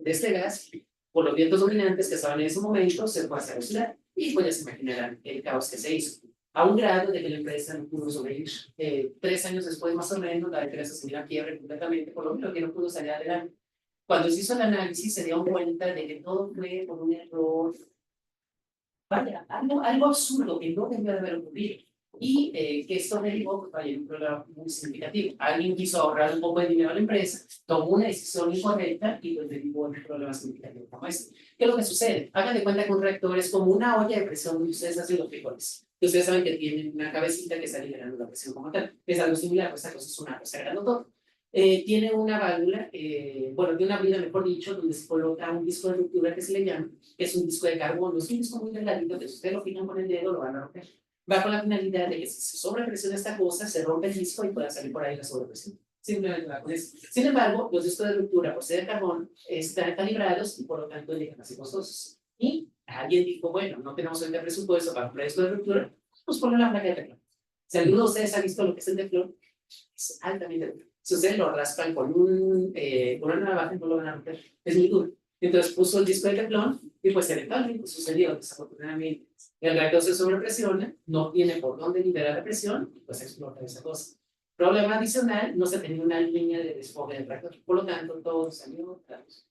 este gas, por los vientos dominantes que estaban en ese momento, se fue hacia la ciudad y pues ya se imaginarán el caos que se hizo. A un grado de que la empresa no pudo sobrevivir. 3 años después, más o menos, la empresa se vino a quiebre completamente, por lo menos que no pudo salir adelante. Cuando se hizo el análisis, se dio cuenta de que todo fue por un error, vaya, algo absurdo que no debió de haber ocurrido. Y que esto derivó, pues, vaya, un problema muy significativo. Alguien quiso ahorrar un poco de dinero a la empresa, tomó una decisión incorrecta y pues derivó en un problema significativo como este. ¿Qué es lo que sucede? Hagan de cuenta que un reactor es como una olla de presión donde ustedes hacen los frijoles. Ustedes saben que tienen una cabecita que está liberando la presión como tal. Es algo similar, pues esta cosa es una cosa grande todo. Tiene una válvula, bueno, tiene una válvula, mejor dicho, donde se coloca un disco de ruptura que se le llama, que es un disco de carbono. Es un disco muy delgadito que si ustedes lo fijan con el dedo lo van a romper. Va con la finalidad de que si se sobrepresiona esta cosa, se rompe el disco y pueda salir por ahí la sobrepresión. Simplemente va con eso. Sin embargo, los discos de ruptura por ser de carbón están calibrados y por lo tanto llegan así costosos. Y alguien dijo, bueno, no tenemos el presupuesto para comprar discos de ruptura, pues ponle la placa de teflón. Si alguno de ustedes ha visto lo que es el teflón, es altamente duro. Si ustedes lo raspan con una navaja, no lo van a romper. Es muy duro. Entonces puso el disco de teflón y pues eventualmente sucedió, desafortunadamente. El reactor se sobrepresiona, no tiene por dónde liberar la presión y pues explota esa cosa. Problema adicional, no se tenía una línea de desfogue del reactor, por lo tanto todo salió dañoso.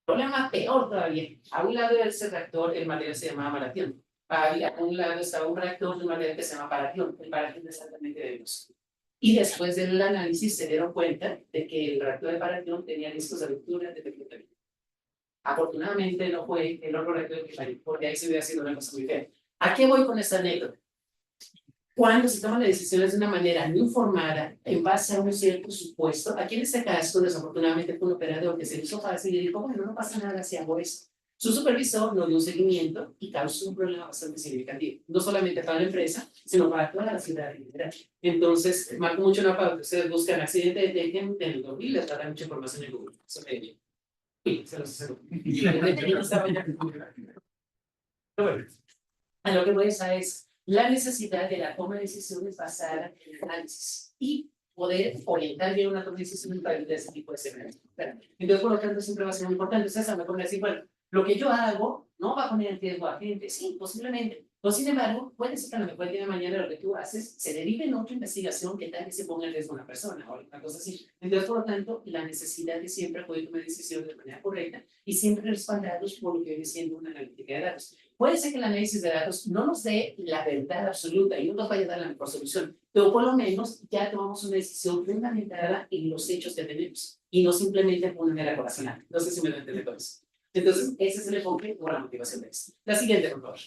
Problema peor todavía, a un lado de ese reactor el material se llamaba malatión. A un lado estaba un reactor de un material que se llama paratión. El paratión es altamente venenoso. Y después del análisis se dieron cuenta de que el reactor de paratión tenía discos de ruptura de perfectamente. Afortunadamente no fue el otro reactor que falló, porque ahí se hubiera sido una cosa muy fea. ¿A qué voy con esta anécdota? Cuando se toman las decisiones de una manera no informada, en base a un cierto supuesto, aquí en este caso, desafortunadamente fue un operador que se hizo fácil y dijo, bueno, no pasa nada si hago eso. Su supervisor no dio un seguimiento y causó un problema bastante significativo, no solamente para la empresa, sino para toda la ciudad en general. Entonces, marco mucho una pauta. Ustedes buscan accidente de Tekken en el 2000, les tratan mucha información en Google. Uy, se los aseguro. Pero bueno, a lo que voy a es la necesidad de la toma de decisiones basada en el análisis y poder orientar bien una toma de decisiones para evitar ese tipo de escenarios. Entonces, por lo tanto, siempre va a ser muy importante. Ustedes me pueden decir, bueno, Lo que yo hago no va a poner en riesgo a gente, sí, posiblemente. Pero sin embargo, puede ser que a lo mejor el día de mañana lo que tú haces se derive en otra investigación que tal vez se ponga en riesgo a una persona o una cosa así. Entonces, por lo tanto, la necesidad de siempre poder tomar decisiones de manera correcta y siempre respaldados por lo que viene siendo una analítica de datos. Puede ser que el análisis de datos no nos dé la verdad absoluta y no nos vaya a dar la mejor solución, pero por lo menos ya tomamos una decisión fundamentada en los hechos que tenemos y no simplemente por una mera corazonada. No sé si me lo entienden con eso. Entonces, ese es el enfoque o la motivación de esto. La siguiente, por favor.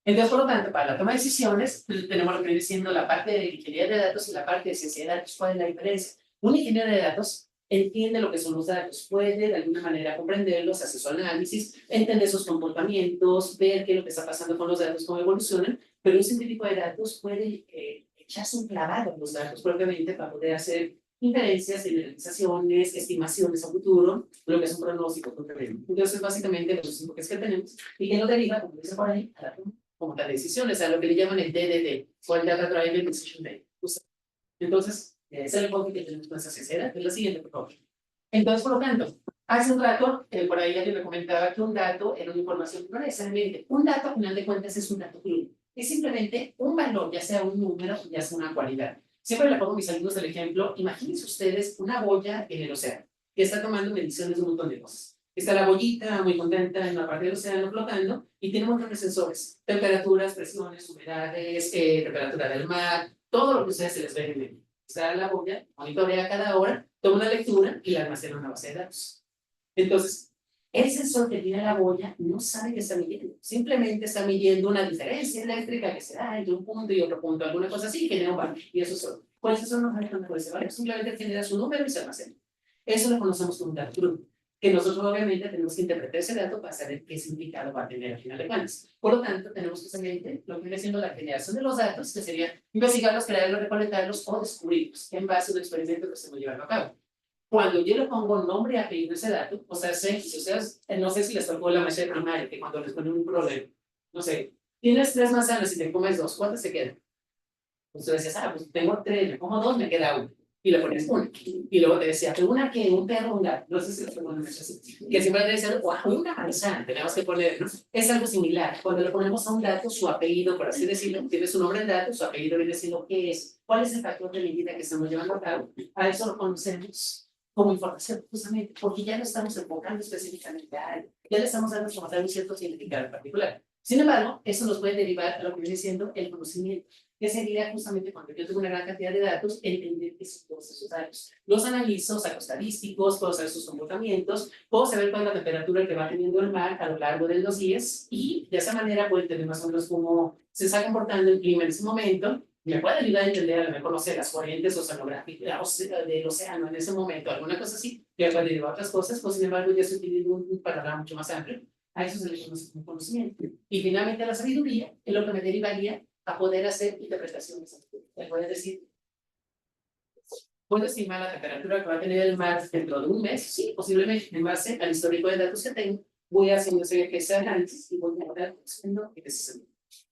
Entonces, por lo tanto, para la toma de decisiones, tenemos lo que viene siendo la parte de ingeniería de datos y la parte de ciencia de datos. ¿Cuál es la diferencia? Un ingeniero de datos entiende lo que son los datos, puede de alguna manera comprenderlos, hacer su análisis, entender sus comportamientos, ver qué es lo que está pasando con los datos, cómo evolucionan, pero un científico de datos puede echarse un clavado en los datos propiamente para poder hacer inferencias, generalizaciones, estimaciones a futuro, lo que es un pronóstico propiamente. Entonces, básicamente, los enfoques que tenemos y que nos deriva, como dice por ahí, a la toma como tal decisiones, a lo que le llaman el DDD, o el Data Driven Decision Day. Entonces, es el enfoque que tenemos con esa sociedad, que es la siguiente, por favor. Entonces, por lo tanto, hace un rato, por ahí alguien me comentaba que un dato era una información, no necesariamente, un dato, al final de cuentas, es un dato crudo. Es simplemente un valor, ya sea un número, ya sea una cualidad. Siempre le pongo a mis alumnos el ejemplo, imagínense ustedes una boya en el océano, que está tomando mediciones de un montón de cosas. Está la bollita muy contenta en la parte del océano flotando y tiene un montón de sensores, temperaturas, presiones, humedades, temperatura del mar, todo lo que ustedes se les ve en el. Está la boya, monitorea cada hora, toma una lectura y la almacena en una base de datos. Entonces, el sensor que tiene la boya no sabe qué está midiendo, simplemente está midiendo una diferencia eléctrica que se da entre un punto y otro punto, alguna cosa así, y genera un valor. Y eso es todo. Pues eso no sabe cuánto puede ser valor, simplemente genera su número y se almacena. Eso lo conocemos como un dato crudo, que nosotros obviamente tenemos que interpretar ese dato para saber qué significado va a tener al final de cuentas. Por lo tanto, tenemos que saber lo que viene siendo la generación de los datos, que sería investigarlos, crearlos, recolectarlos o descubrirlos en base a un experimento que estamos llevando a cabo. Cuando yo le pongo nombre y apellido a ese dato, o sea, no sé si les tocó la maestra de primaria, que cuando les ponen un problema, no sé, tienes 3 manzanas y te comes 2, ¿cuántas se quedan? Pues tú decías, pues tengo 3, me como 2, me queda 1. Y le pones una. Y luego te decía, pero una que, un perro, un gato. No sé si les pongo así. Que siempre te decían, una manzana, tenemos que poner, ¿no? Es algo similar. Cuando le ponemos a un dato su apellido, por así decirlo, tiene su nombre en dato, su apellido viene siendo qué es, cuál es el factor de medida que estamos llevando a cabo. A eso lo conocemos como información, justamente, porque ya lo estamos enfocando específicamente a algo. Ya le estamos dando un cierto significado en particular. Sin embargo, eso nos puede derivar a lo que viene siendo el conocimiento, que sería justamente cuando yo tengo una gran cantidad de datos, entender qué son todos esos datos. Los analizo, saco estadísticos, puedo saber sus comportamientos, puedo saber cuál es la temperatura que va teniendo el mar a lo largo de los días y de esa manera puedo entender más o menos cómo se está comportando el clima en ese momento. Me puede ayudar a entender, a lo mejor, no sé, las corrientes oceanográficas del océano en ese momento, alguna cosa así, que puede derivar otras cosas, pues sin embargo ya estoy teniendo un panorama mucho más amplio. A eso se le conoce como conocimiento. Y finalmente la sabiduría es lo que me derivaría a poder hacer interpretaciones. Me puede decir, ¿puedo estimar la temperatura que va a tener el mar dentro de un mes? Sí, posiblemente, en base al histórico de datos que tengo, voy haciendo ese análisis y voy a ver haciendo ese.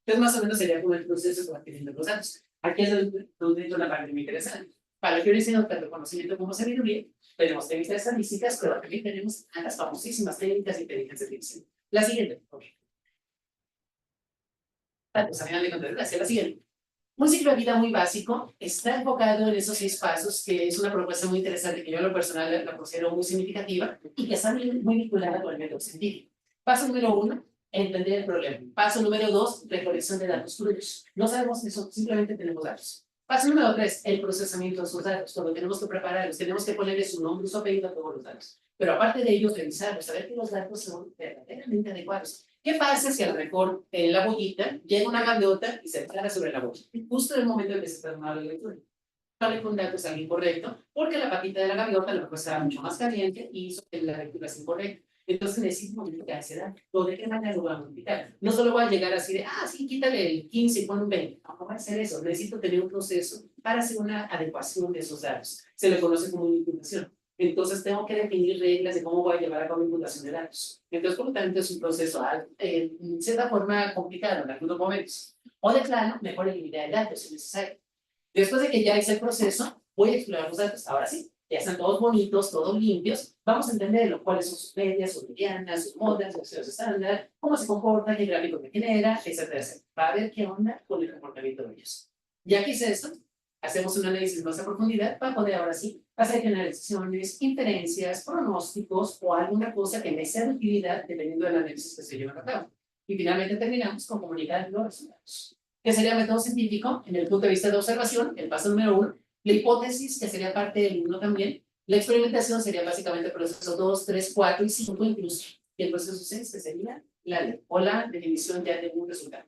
Entonces, más o menos sería como el proceso que va teniendo los datos. Aquí es donde entro la parte muy interesante. Para que yo les tanto conocimiento como sabiduría, tenemos técnicas estadísticas, pero también tenemos a las famosísimas técnicas de inteligencia artificial. La siguiente, por favor. Pues a final de cuentas, hacia la siguiente. Un ciclo de vida muy básico está enfocado en esos 6 pasos, que es una propuesta muy interesante que yo en lo personal la considero muy significativa y que está muy vinculada con el método científico. Paso número 1, entender el problema. Paso número 2, recolección de datos crudos. No sabemos eso, simplemente tenemos datos. Paso número 3, el procesamiento de esos datos. Cuando tenemos que prepararlos, tenemos que ponerle su nombre y su apellido a todos los datos. Pero aparte de ellos, revisarlos, saber que los datos son verdaderamente adecuados. ¿Qué pasa si a lo mejor en la bollita llega una gaviota y se para sobre la bolla? Justo en el momento en que se está dando la lectura. Sale con datos algo incorrecto, porque la patita de la gaviota a lo mejor estaba mucho más caliente y hizo que la lectura es incorrecta. Entonces necesito modificar ese dato. ¿O de qué manera lo voy a modificar? No solo voy a llegar así de, sí, quítale el 15 y pon un 20. No va a hacer eso. Necesito tener un proceso para hacer una adecuación de esos datos. Se le conoce como una imputación. Entonces tengo que definir reglas de cómo voy a llevar a cabo la imputación de datos. Entonces, por lo tanto, es un proceso en cierta forma complicado en algunos momentos. O de plano, mejor eliminar el dato si es necesario. Después de que ya hice el proceso, voy a explorar los datos. Ahora sí, ya están todos bonitos, todos limpios, vamos a entender cuáles son sus medias, sus medianas, sus modas, sus estándar, cómo se comporta, qué gráfico que genera, etcétera, etcétera. Va a ver qué onda con el comportamiento de ellos. Ya que hice esto, hacemos un análisis más a profundidad para poder ahora sí hacer generalizaciones, inferencias, pronósticos o alguna cosa que me sea de utilidad dependiendo del análisis que se lleva a cabo. Y finalmente terminamos con comunicar los resultados. ¿Qué sería método científico? En el punto de vista de observación, el paso número 1, la hipótesis, que sería parte del 1 también, la experimentación sería básicamente el proceso 2, 3, 4 y 5 incluso, y el proceso 6, que sería la ley, o la definición ya de un resultado.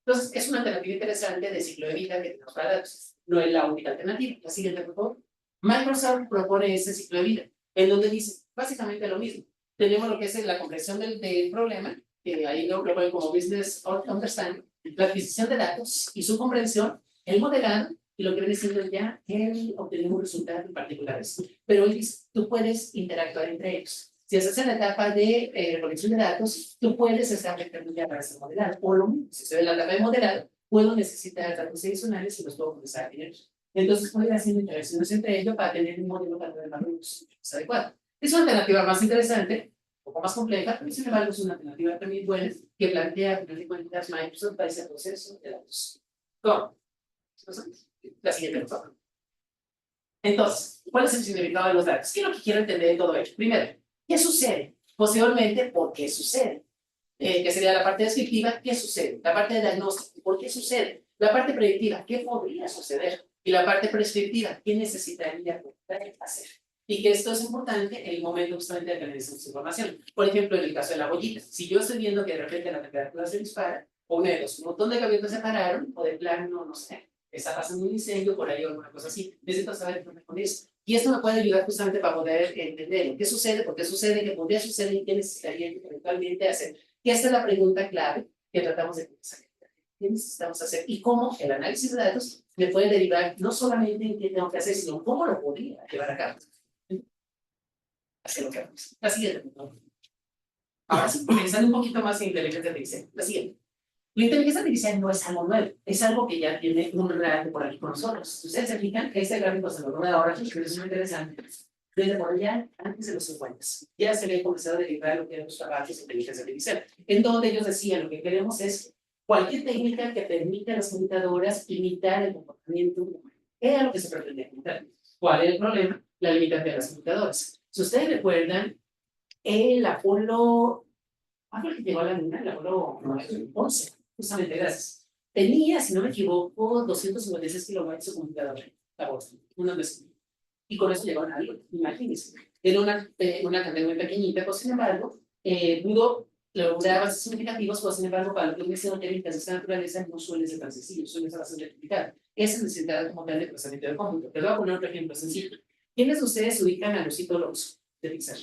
Entonces, es una alternativa interesante de ciclo de vida que nos va a dar, no es la única alternativa. La siguiente, por favor. Microsoft propone ese ciclo de vida, en donde dice básicamente lo mismo. Tenemos lo que es la comprensión del problema, que ahí lo ponen como business understanding, la adquisición de datos y su comprensión, el modelado, y lo que viene siendo ya el obtener un resultado en particulares. Pero él dice, tú puedes interactuar entre ellos. Si estás en la etapa de recolección de datos, tú puedes estar ya para hacer modelado. O lo mismo, si estoy en la etapa de modelado, puedo necesitar datos adicionales y los puedo comenzar a tener. Entonces, puedo ir haciendo interacciones entre ellos para tener un modelo para tener más adecuado. Es una alternativa más interesante, un poco más compleja, pero sin embargo es una alternativa también buena que plantea, al final de cuentas, Microsoft para ese proceso de datos. ¿Cómo? La siguiente, por favor. Entonces, ¿cuál es el significado de los datos? ¿Qué es lo que quiero entender de todo esto? Primero, ¿qué sucede? Posteriormente, ¿por qué sucede? Que sería la parte descriptiva, ¿qué sucede? La parte de diagnóstico, ¿por qué sucede? La parte predictiva, ¿qué podría suceder? Y la parte prescriptiva, ¿qué necesitaría hacer? Y que esto es importante en el momento justamente de tener esa información. Por ejemplo, en el caso de la bollita, si yo estoy viendo que de repente la temperatura se dispara, o una de dos, un montón de gaviotas se pararon, o de plano, no sé, está pasando un incendio por ahí o alguna cosa así, necesito saber qué onda con eso. Y esto me puede ayudar justamente para poder entender qué sucede, por qué sucede, qué podría suceder y qué necesitaría eventualmente hacer. Y esta es la pregunta clave que tratamos de pensar. ¿Qué necesitamos hacer? Y cómo el análisis de datos me puede derivar no solamente en qué tengo que hacer, sino cómo lo podría llevar a cabo. Así lo que hagamos. La siguiente. Ahora sí, pensando un poquito más en inteligencia artificial. La siguiente. La inteligencia artificial no es algo nuevo, es algo que ya tiene un rato por aquí con nosotros. Ustedes se fijan, este gráfico se lo pone ahora, que es muy interesante. Desde por allá, antes de los 50, ya se había comenzado a derivar lo que eran los trabajos de inteligencia artificial, en donde ellos decían, lo que queremos es cualquier técnica que permita a las computadoras imitar el comportamiento humano. Era lo que se pretendía imitar. ¿Cuál era el problema? La limitación de las computadoras. Si ustedes recuerdan, el Apolo, ¿cuál fue el que llegó a la Luna? El Apolo 11, justamente, gracias. Tenía, si no me equivoco, 256 kilobytes de computadora, la bolsa, una vez. Y con eso llegó a algo, imagínense. Era una cantidad muy pequeñita, pues sin embargo, pudo lograr avances significativos, pues sin embargo, para lo que es una técnica de esta naturaleza no suele ser tan sencillo, suele ser bastante complicado. Esa necesidad como tal de procesamiento de cómputo. Te voy a poner otro ejemplo sencillo. ¿Quiénes de ustedes ubican a Lucito López de Pixar?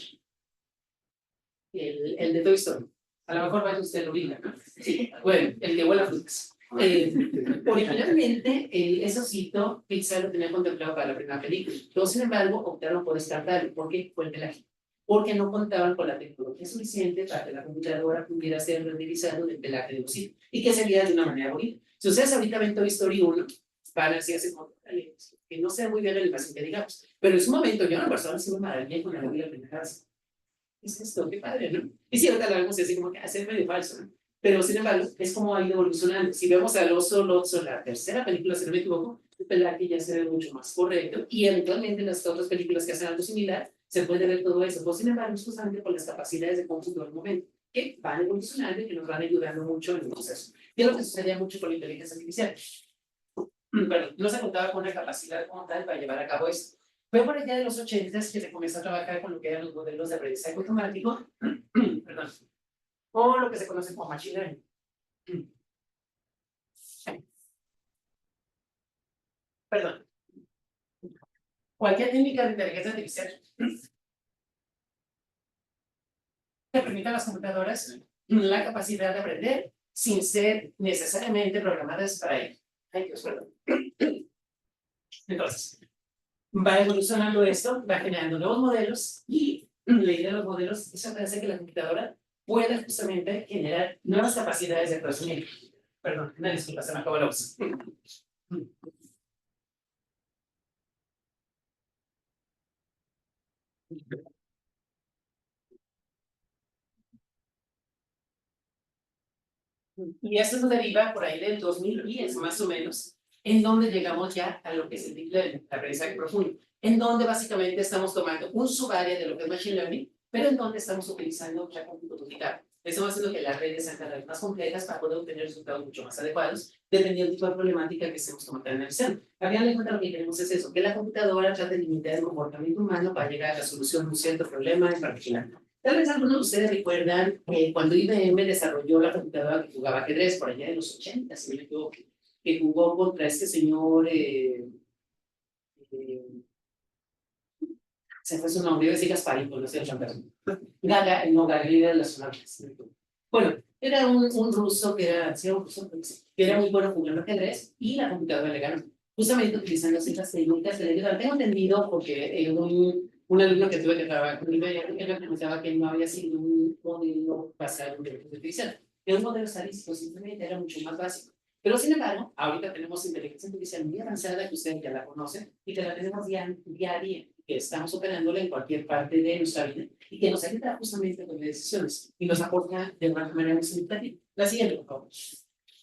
El de Toy Story. A lo mejor varios de ustedes lo ubican, ¿no? Sí, bueno, el que vuela frutas. Originalmente, ese osito Pixar lo tenía contemplado para la primera película. Pero, sin embargo, optaron por descartarlo. ¿Por qué? Fue el pelaje. Porque no contaban con la tecnología suficiente para que la computadora pudiera ser reutilizado del pelaje del osito y que sería de una manera bonita. Si ustedes ahorita ven Toy Story 1, van a decir así como que no sea muy bien la animación que digamos. Pero en su momento, yo, una persona, se me maravillé con la primera vez. Es esto, qué padre, ¿no? Y si ahorita lo vemos así como que hace medio falso, ¿no? Pero sin embargo, es como ha ido evolucionando. Si vemos al oso Lotso, la tercera película, si no me equivoco, el pelaje ya se ve mucho más correcto. Y eventualmente en las otras películas que hacen algo similar, se puede ver todo eso. Pues, sin embargo, es justamente por las capacidades de cómputo del momento, que van evolucionando y que nos van ayudando mucho en el proceso. Y es lo que sucedía mucho con la inteligencia artificial. Pero no se contaba con la capacidad como tal para llevar a cabo esto. Fue por allá de los 80 que se comenzó a trabajar con lo que eran los modelos de aprendizaje automático, perdón, o lo que se conoce como machine learning. Perdón. Cualquier técnica de inteligencia artificial que permita a las computadoras la capacidad de aprender sin ser necesariamente programadas para ello. Ay, Dios, perdón. Entonces, va evolucionando esto, va generando nuevos modelos y la idea de los modelos es hacer que la computadora pueda justamente generar nuevas capacidades de procesamiento. Perdón, una disculpa, se me acabó la voz. Y esto nos deriva por ahí del 2010, más o menos, en donde llegamos ya a lo que es el deep learning, la aprendizaje profundo, en donde básicamente estamos tomando un subárea de lo que es machine learning, pero en donde estamos utilizando ya cómputo unificado. Estamos haciendo que las redes sean cada vez más complejas para poder obtener resultados mucho más adecuados, dependiendo del tipo de problemática que estemos analizando. A final de cuentas, lo que queremos es eso, que la computadora trate de limitar el comportamiento humano para llegar a la solución de un cierto problema en particular. Tal vez algunos de ustedes recuerdan cuando IBM desarrolló la computadora que jugaba ajedrez por allá de los 80, si no me equivoco, que jugó contra este señor, se fue su nombre, iba a decir Gasparín, no sé, Gaga, no, Gaga de las marcas. Bueno, era un ruso que era, sí, un ruso, que era muy bueno jugando ajedrez y la computadora le ganó. Justamente utilizando ciertas técnicas que le ayudan. Tengo entendido porque un alumno que tuve que trabajar conmigo, él me comentaba que no había sido un modelo basado en inteligencia artificial. Era un modelo estadístico, simplemente era mucho más básico. Pero sin embargo, ahorita tenemos inteligencia artificial muy avanzada que ustedes ya la conocen y que la tenemos día a día, que estamos operándola en cualquier parte de nuestra vida y que nos ayuda justamente con las decisiones y nos aporta de una manera muy significativa. La siguiente, por favor.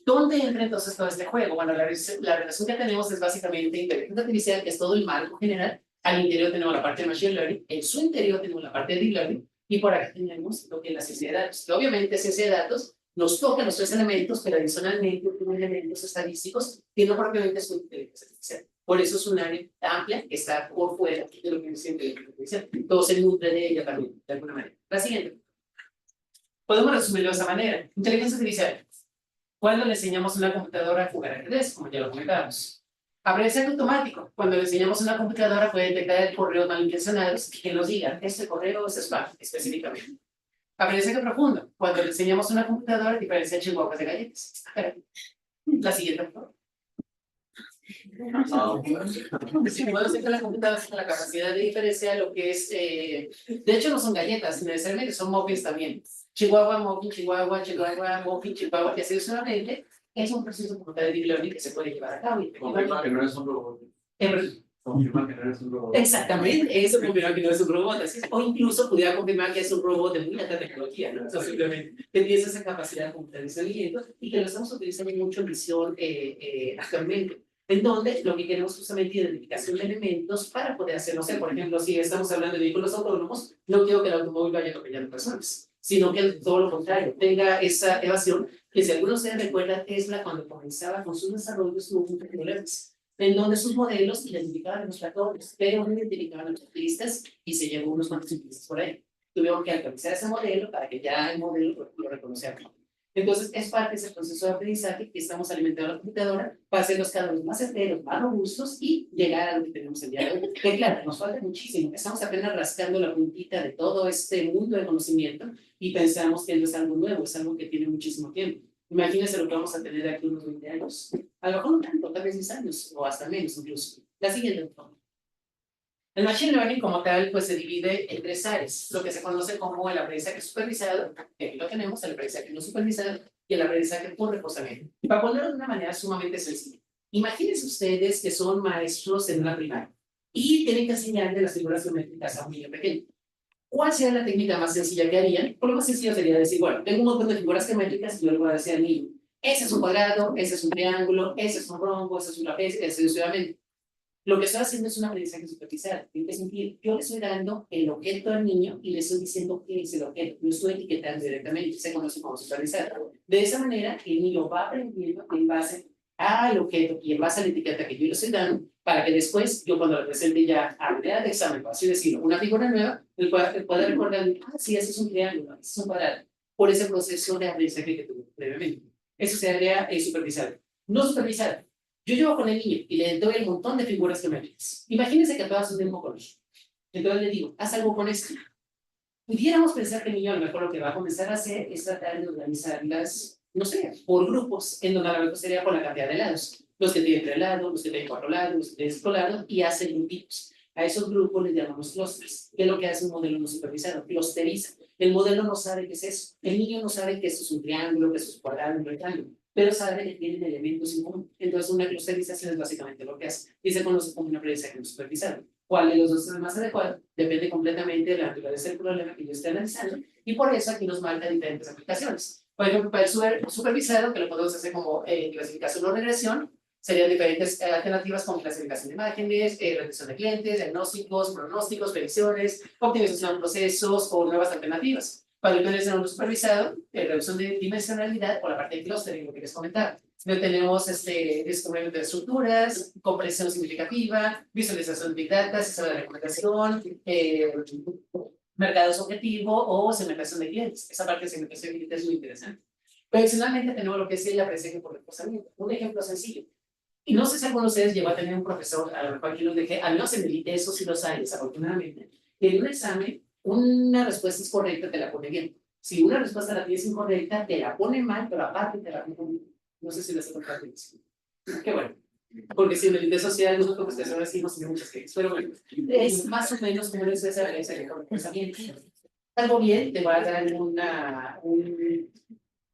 ¿Dónde entra entonces todo este juego? Bueno, la relación que tenemos es básicamente inteligencia artificial, que es todo el marco general. Al interior tenemos la parte de machine learning, en su interior tenemos la parte de deep learning y por acá tenemos lo que es la ciencia de datos. Que obviamente ciencia de datos nos toca los tres elementos, pero adicionalmente tiene elementos estadísticos que no propiamente son inteligencia artificial. Por eso es un área amplia que está por fuera de lo que es inteligencia artificial. Todo se nutre de ella también, de alguna manera. La siguiente. Podemos resumirlo de esa manera. Inteligencia artificial. Cuando le enseñamos a una computadora a jugar ajedrez, como ya lo comentábamos. Aprendizaje automático. Cuando le enseñamos a una computadora puede detectar correos malintencionados que nos digan, este correo es spam, específicamente. Aprendizaje profundo. Cuando le enseñamos a una computadora diferenciar chihuahuas de galletas. La siguiente, por favor. Bueno, sé que la computadora tiene la capacidad de diferenciar lo que es, de hecho no son galletas, necesariamente son muffins también. Chihuahua, muffin, Chihuahua, Chihuahua, muffin, Chihuahua, que así solamente es un proceso como tal de deep learning que se puede llevar a cabo. Confirma que no es un robot. Confirma que no es un robot. Exactamente, eso confirma que no es un robot, así es. O incluso pudiera confirmar que es un robot de muy alta tecnología, ¿no? O sea, simplemente que tiene esa capacidad de computabilizamiento y que lo estamos utilizando mucho en visión actualmente, en donde lo que queremos justamente es identificación de elementos para poder hacer, no sé, por ejemplo, si estamos hablando de vehículos autónomos, no quiero que el automóvil vaya atropellando personas, sino que todo lo contrario, tenga esa evasión, que si algunos de ustedes recuerdan, Tesla cuando comenzaba con sus desarrollos tuvo muchos problemas, en donde sus modelos identificaban los tractores, pero no identificaban los ciclistas y se llevó unos cuantos ciclistas por ahí. Tuvieron que actualizar ese modelo para que ya el modelo lo reconociera. Entonces, es parte de ese proceso de aprendizaje que estamos alimentando a la computadora para hacerlos cada vez más certeros, más robustos y llegar a lo que tenemos el día de hoy. Que claro, nos falta muchísimo. Estamos apenas rascando la puntita de todo este mundo de conocimiento y pensamos que no es algo nuevo, es algo que tiene muchísimo tiempo. Imagínense lo que vamos a tener aquí unos 20 años. A lo mejor no tanto, tal vez 10 años o hasta menos incluso. La siguiente, por favor. El machine learning como tal pues se divide en tres áreas, lo que se conoce como el aprendizaje supervisado, que aquí lo tenemos, el aprendizaje no supervisado y el aprendizaje por reforzamiento. Para ponerlo de una manera sumamente sencilla, imagínense ustedes que son maestros en una primaria y tienen que enseñarle las figuras geométricas a un niño pequeño. ¿Cuál sería la técnica más sencilla que harían? Por lo más sencillo sería decir, bueno, tengo un montón de figuras geométricas y yo le voy a decir al niño, ese es un cuadrado, ese es un triángulo, ese es un rombo, ese es un trapecio, ese es un. Lo que estoy haciendo es un aprendizaje supervisado. ¿En qué sentido? Yo le estoy dando el objeto al niño y le estoy diciendo qué es el objeto. No estoy etiquetando directamente, se conoce como supervisado. De esa manera, el niño va aprendiendo en base al objeto y en base a la etiqueta que yo le estoy dando, para que después, yo cuando le presente ya a manera de examen, por así decirlo, una figura nueva, él pueda recordar, sí, ese es un triángulo, ese es un cuadrado, por ese proceso de aprendizaje que tuve previamente. Eso sería supervisado. No supervisado. Yo llevo con el niño y le doy el montón de figuras geométricas. Imagínense que todas son del mismo color. Entonces le digo, haz algo con esto. Pudiéramos pensar que el niño a lo mejor lo que va a comenzar a hacer es tratar de organizarlas, no sé, por grupos, en donde a lo mejor sería por la cantidad de lados. Los que tienen 3 lados, los que tienen 4 lados, los que tienen 5 lados, y hacen grupitos. A esos grupos les llamamos clusters, que es lo que hace un modelo no supervisado, clusteriza. El modelo no sabe qué es eso. El niño no sabe que eso es un triángulo, que eso es un cuadrado, un rectángulo, pero sabe que tienen elementos en común. Entonces, una clusterización es básicamente lo que hace, y se conoce como un aprendizaje no supervisado. cuál de los dos es el más adecuado, depende completamente de la naturaleza del problema que yo esté analizando, y por eso aquí nos marca diferentes aplicaciones. Por ejemplo, para el supervisado, que lo podemos hacer como clasificación o regresión, serían diferentes alternativas como clasificación de imágenes, retención de clientes, diagnósticos, pronósticos, predicciones, optimización de procesos o nuevas alternativas. Para el que viene siendo supervisado, reducción de dimensionalidad o la parte de clustering, lo que les comentaba. Tenemos descubrimiento de estructuras, comprensión significativa, visualización de Big Data, sistema de recomendación, mercados objetivo o segmentación de clientes. Esa parte de segmentación de clientes es muy interesante. Pero adicionalmente tenemos lo que es el aprendizaje por reforzamiento. Un ejemplo sencillo. Y no sé si alguno de ustedes llegó a tener un profesor, a lo mejor aquí los dejé, al menos en el ITE, eso sí los hay, desafortunadamente, que en un examen, una respuesta es correcta, te la pone bien. Si una respuesta la tienes incorrecta, te la pone mal, pero aparte te la pone bien. No sé si les ha tocado eso. Qué bueno. Porque si en el ITE social nosotros como profesores sí hemos tenido muchas quejas, pero bueno, es más o menos como es esa pensamiento. Algo bien, te va a dar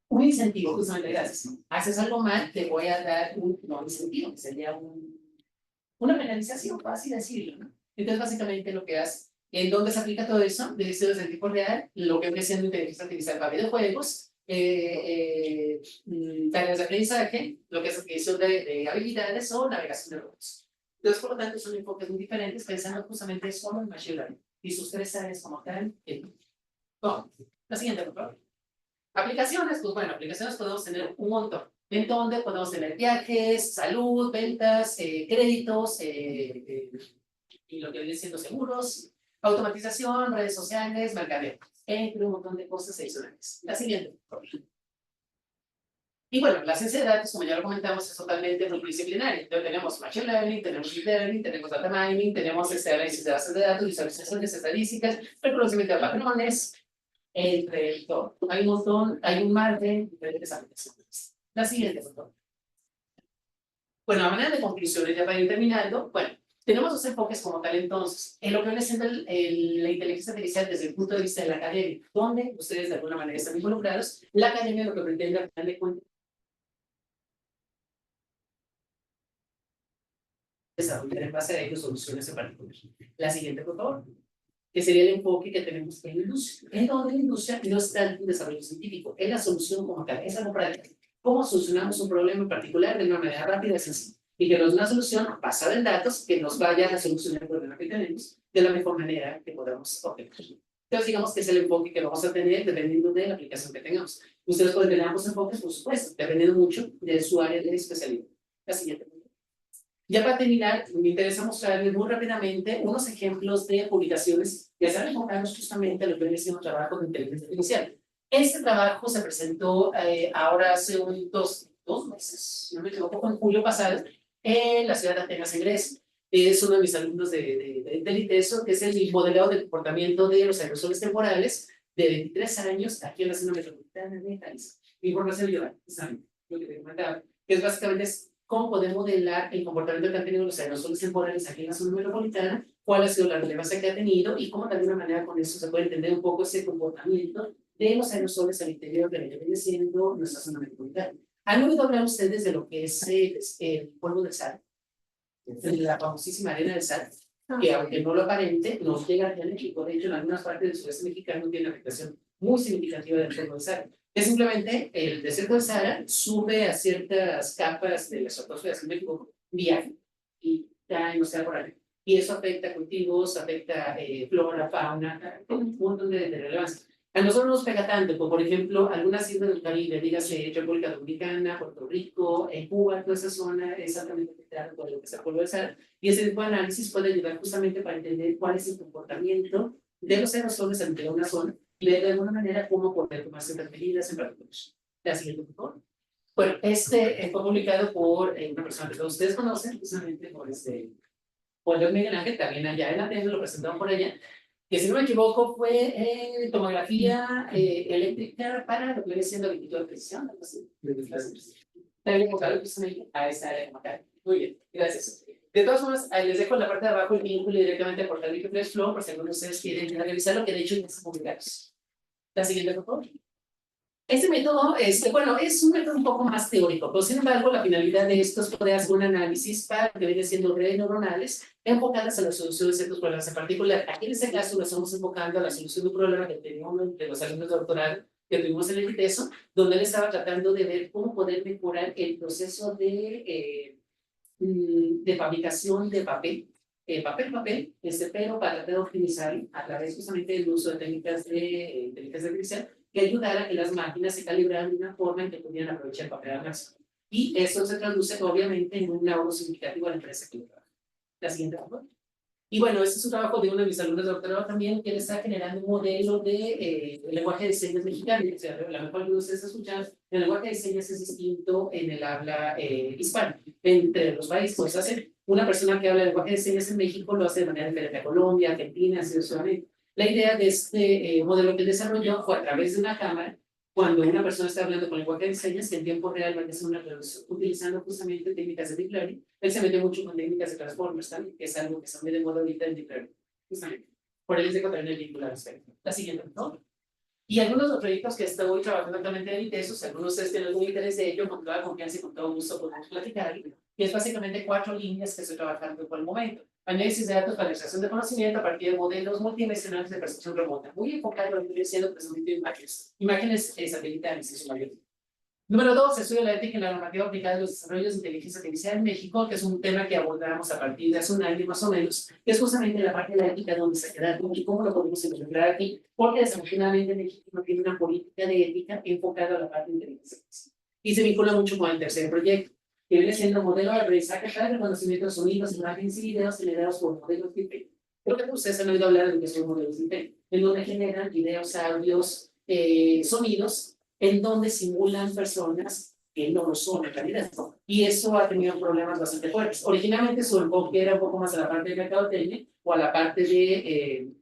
un incentivo, justamente, gracias. Haces algo mal, te voy a dar un incentivo, que sería una penalización, por así decirlo, ¿no? Entonces, básicamente lo que haces, ¿en dónde se aplica todo eso? De estudios en tiempo real, lo que viene siendo inteligencia artificial para videojuegos, tareas de aprendizaje, lo que es adquisición de habilidades o navegación de robots. Entonces, por lo tanto, son enfoques muy diferentes, pensando justamente solo en Machine Learning y sus tres áreas como tal. Bueno, la siguiente, por favor. Aplicaciones, pues bueno, aplicaciones podemos tener un montón. En donde podemos tener viajes, salud, ventas, créditos, y lo que viene siendo seguros, automatización, redes sociales, mercadeo, entre un montón de cosas adicionales. La siguiente, por favor. Y bueno, la ciencia de datos, como ya lo comentamos, es totalmente multidisciplinaria. Entonces tenemos Machine Learning, tenemos Deep Learning, tenemos Data Mining, tenemos análisis de bases de datos, visualizaciones estadísticas, reconocimiento de patrones, entre todo. Hay un montón, hay un mar de diferentes aplicaciones. La siguiente, por favor. Bueno, a manera de conclusiones, ya para ir terminando, bueno, tenemos dos enfoques como tal entonces. En lo que viene siendo la inteligencia artificial desde el punto de vista de la academia, donde ustedes de alguna manera están involucrados, la academia lo que pretende al final de cuentas desarrollar en base a ellos soluciones en particular. La siguiente, por favor, que sería el enfoque que tenemos en la industria. En donde la industria no está en un desarrollo científico, es la solución como tal, es algo práctico. ¿Cómo solucionamos un problema en particular de una manera rápida y sencilla? Y que nos dé una solución basada en datos que nos vaya a solucionar el problema que tenemos de la mejor manera que podamos obtener. Entonces, digamos que es el enfoque que vamos a tener dependiendo de la aplicación que tengamos. Ustedes pueden tener ambos enfoques, por supuesto, dependiendo mucho de su área de especialidad. La siguiente. Ya para terminar, me interesa mostrarles muy rápidamente unos ejemplos de publicaciones que están enfocados justamente a lo que viene siendo trabajo de inteligencia artificial. Este trabajo se presentó ahora hace dos meses, no me equivoco, en julio pasado, en la ciudad de Atenas, en Grecia. Es uno de mis alumnos del ITESO, que es el modelado de comportamiento de los aerosoles temporales de 23 años aquí en la zona metropolitana de Jalisco. Información lleva, ¿saben? Lo que te comentaba, que es básicamente cómo podemos modelar el comportamiento que han tenido los aerosoles temporales aquí en la zona metropolitana, cuál ha sido la relevancia que ha tenido y cómo de alguna manera con eso se puede entender un poco ese comportamiento de los aerosoles al interior de lo que viene siendo nuestra zona metropolitana. ¿Han oído hablar ustedes de lo que es el polvo de sal? La famosísima arena de sal, que aunque no lo aparente, nos llega aquí a México. De hecho, en algunas partes del sureste mexicano tiene una afectación muy significativa del polvo de sal. Es simplemente el desierto de Sahara sube a ciertas capas de la estratosfera, si no me equivoco, viaja y cae en el océano por ahí. Y eso afecta cultivos, afecta flora, fauna, un montón de relevancia. A nosotros nos pega tanto, como por ejemplo, algunas islas del Caribe, dígase República Dominicana, Puerto Rico, Cuba, toda esa zona es altamente afectada por lo que se puede hacer. Y ese tipo de análisis puede ayudar justamente para entender cuál es el comportamiento de los aerosoles ante una zona y ver de alguna manera cómo poder tomar ciertas medidas en particular. La siguiente, por favor. Bueno, fue publicado por una persona que todos ustedes conocen, precisamente por Miguel Ángel, también allá en Atenas, lo presentaron por ella, que si no me equivoco fue tomografía eléctrica para lo que viene siendo agricultura de precisión, algo así. También enfocado precisamente a esa área como tal. Muy bien, gracias. De todas formas, les dejo en la parte de abajo el vínculo directamente al portal de Flexflow, por si alguno de ustedes quieren revisarlo, que de hecho ya están publicados. La siguiente, por favor. Este método, bueno, es un método un poco más teórico, pero sin embargo, la finalidad de esto es poder hacer un análisis para que viene siendo redes neuronales enfocadas a la solución de ciertos problemas en particular. Aquí en este caso, lo estamos enfocando a la solución de un problema que tenía uno de los alumnos de doctorado que tuvimos en el ITESO, donde él estaba tratando de ver cómo poder mejorar el proceso de fabricación de papel, pero para tratar de optimizar a través justamente del uso de técnicas de inteligencia artificial que ayudara a que las máquinas se calibraran de una forma en que pudieran aprovechar el papel al máximo. Y eso se traduce obviamente en un ahorro significativo a la empresa que lo trabaja. La siguiente, por favor. Y bueno, este es un trabajo de uno de mis alumnos de doctorado también, que él está generando un modelo de lenguaje de señas mexicano. O sea, a lo mejor ustedes escuchan, el lenguaje de señas es distinto en el habla hispana, entre los países. Pues hace una persona que habla el lenguaje de señas en México lo hace de manera diferente a Colombia, Argentina, así sucesivamente. La idea de este modelo que desarrolló fue a través de una cámara, cuando una persona está hablando con lenguaje de señas, que en tiempo real va a hacer una traducción utilizando justamente técnicas de deep learning. Él se mete mucho con técnicas de transformers también, que es algo que se me de moda ahorita en deep learning, justamente. Por él les dejo también el vínculo al respecto. La siguiente, ¿no? Y algunos de los proyectos que estoy trabajando actualmente en ITESO, si algunos de ustedes tienen algún interés de ello, con toda confianza y con todo gusto podemos platicar. Y es básicamente 4 líneas que estoy trabajando por el momento. Análisis de datos para la extracción de conocimiento a partir de modelos multidimensionales de percepción remota, muy enfocado en lo que viene siendo procesamiento de imágenes satelitales en su mayoría. Número 2, estudio de la ética y la normativa aplicada a los desarrollos de inteligencia artificial en México, que es un tema que abordamos a partir de hace un año más o menos, que es justamente la parte de la ética donde se queda y cómo lo podemos integrar aquí, porque desafortunadamente México no tiene una política de ética enfocada a la parte de inteligencia artificial. Y se vincula mucho con el tercer proyecto, que viene siendo modelo de aprendizaje para el reconocimiento de sonidos, imágenes y videos generados por modelos de IP. Creo que ustedes han oído hablar de lo que son modelos de IP, en donde generan videos, audios, sonidos, en donde simulan personas que no lo son en realidad. Y eso ha tenido problemas bastante fuertes. Originalmente su enfoque era un poco más a la parte de mercadotecnia o a la parte de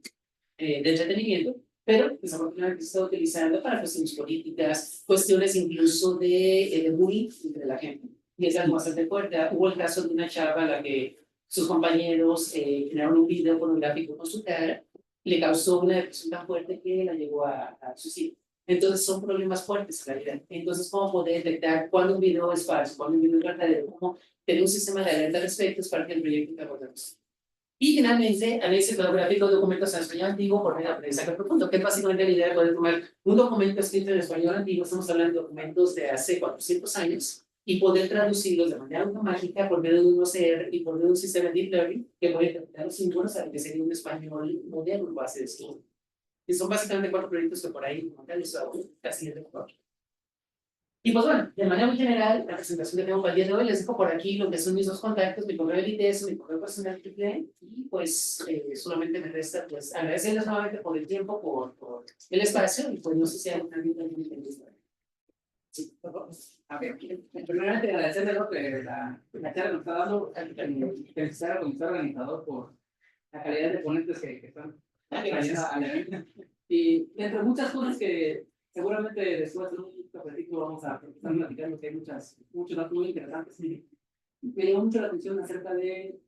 entretenimiento, pero desafortunadamente se está utilizando para cuestiones políticas, cuestiones incluso de bullying entre la gente. Y es algo bastante fuerte. Hubo el caso de una chava a la que sus compañeros generaron un video pornográfico con su cara, le causó una depresión tan fuerte que la llevó a suicidio. Entonces son problemas fuertes en realidad. Entonces, ¿cómo poder detectar cuándo un video es falso, cuándo un video es verdadero? ¿Cómo tener un sistema de alerta al respecto es para que el proyecto que abordamos? Y finalmente, análisis fotográfico de documentos en español antiguo por medio de aprendizaje profundo, que es básicamente la idea de poder tomar un documento escrito en español antiguo, estamos hablando de documentos de hace 400 años, y poder traducirlos de manera automática por medio de un OCR y por medio de un sistema de deep learning que puede interpretar los símbolos a lo que sería un español moderno base de estudio. Y son básicamente 4 proyectos que por ahí, como tal, les hago casi de mejor. Y pues bueno, de manera muy general, la presentación que tengo para el día de hoy, les dejo por aquí lo que son mis 2 contactos, mi correo de ITESO, mi correo personal que tienen, y pues solamente me resta pues agradecerles nuevamente por el tiempo, por el espacio, y pues no sé si hay alguna duda que me interesa. Sí, por favor. A ver, primeramente agradecerle la charla que nos está dando, felicitar al comité organizador por la calidad de ponentes que están. Y entre muchas cosas que seguramente después de un capítulo vamos a estar platicando, que hay muchos datos muy interesantes. Me llamó mucho la atención acerca de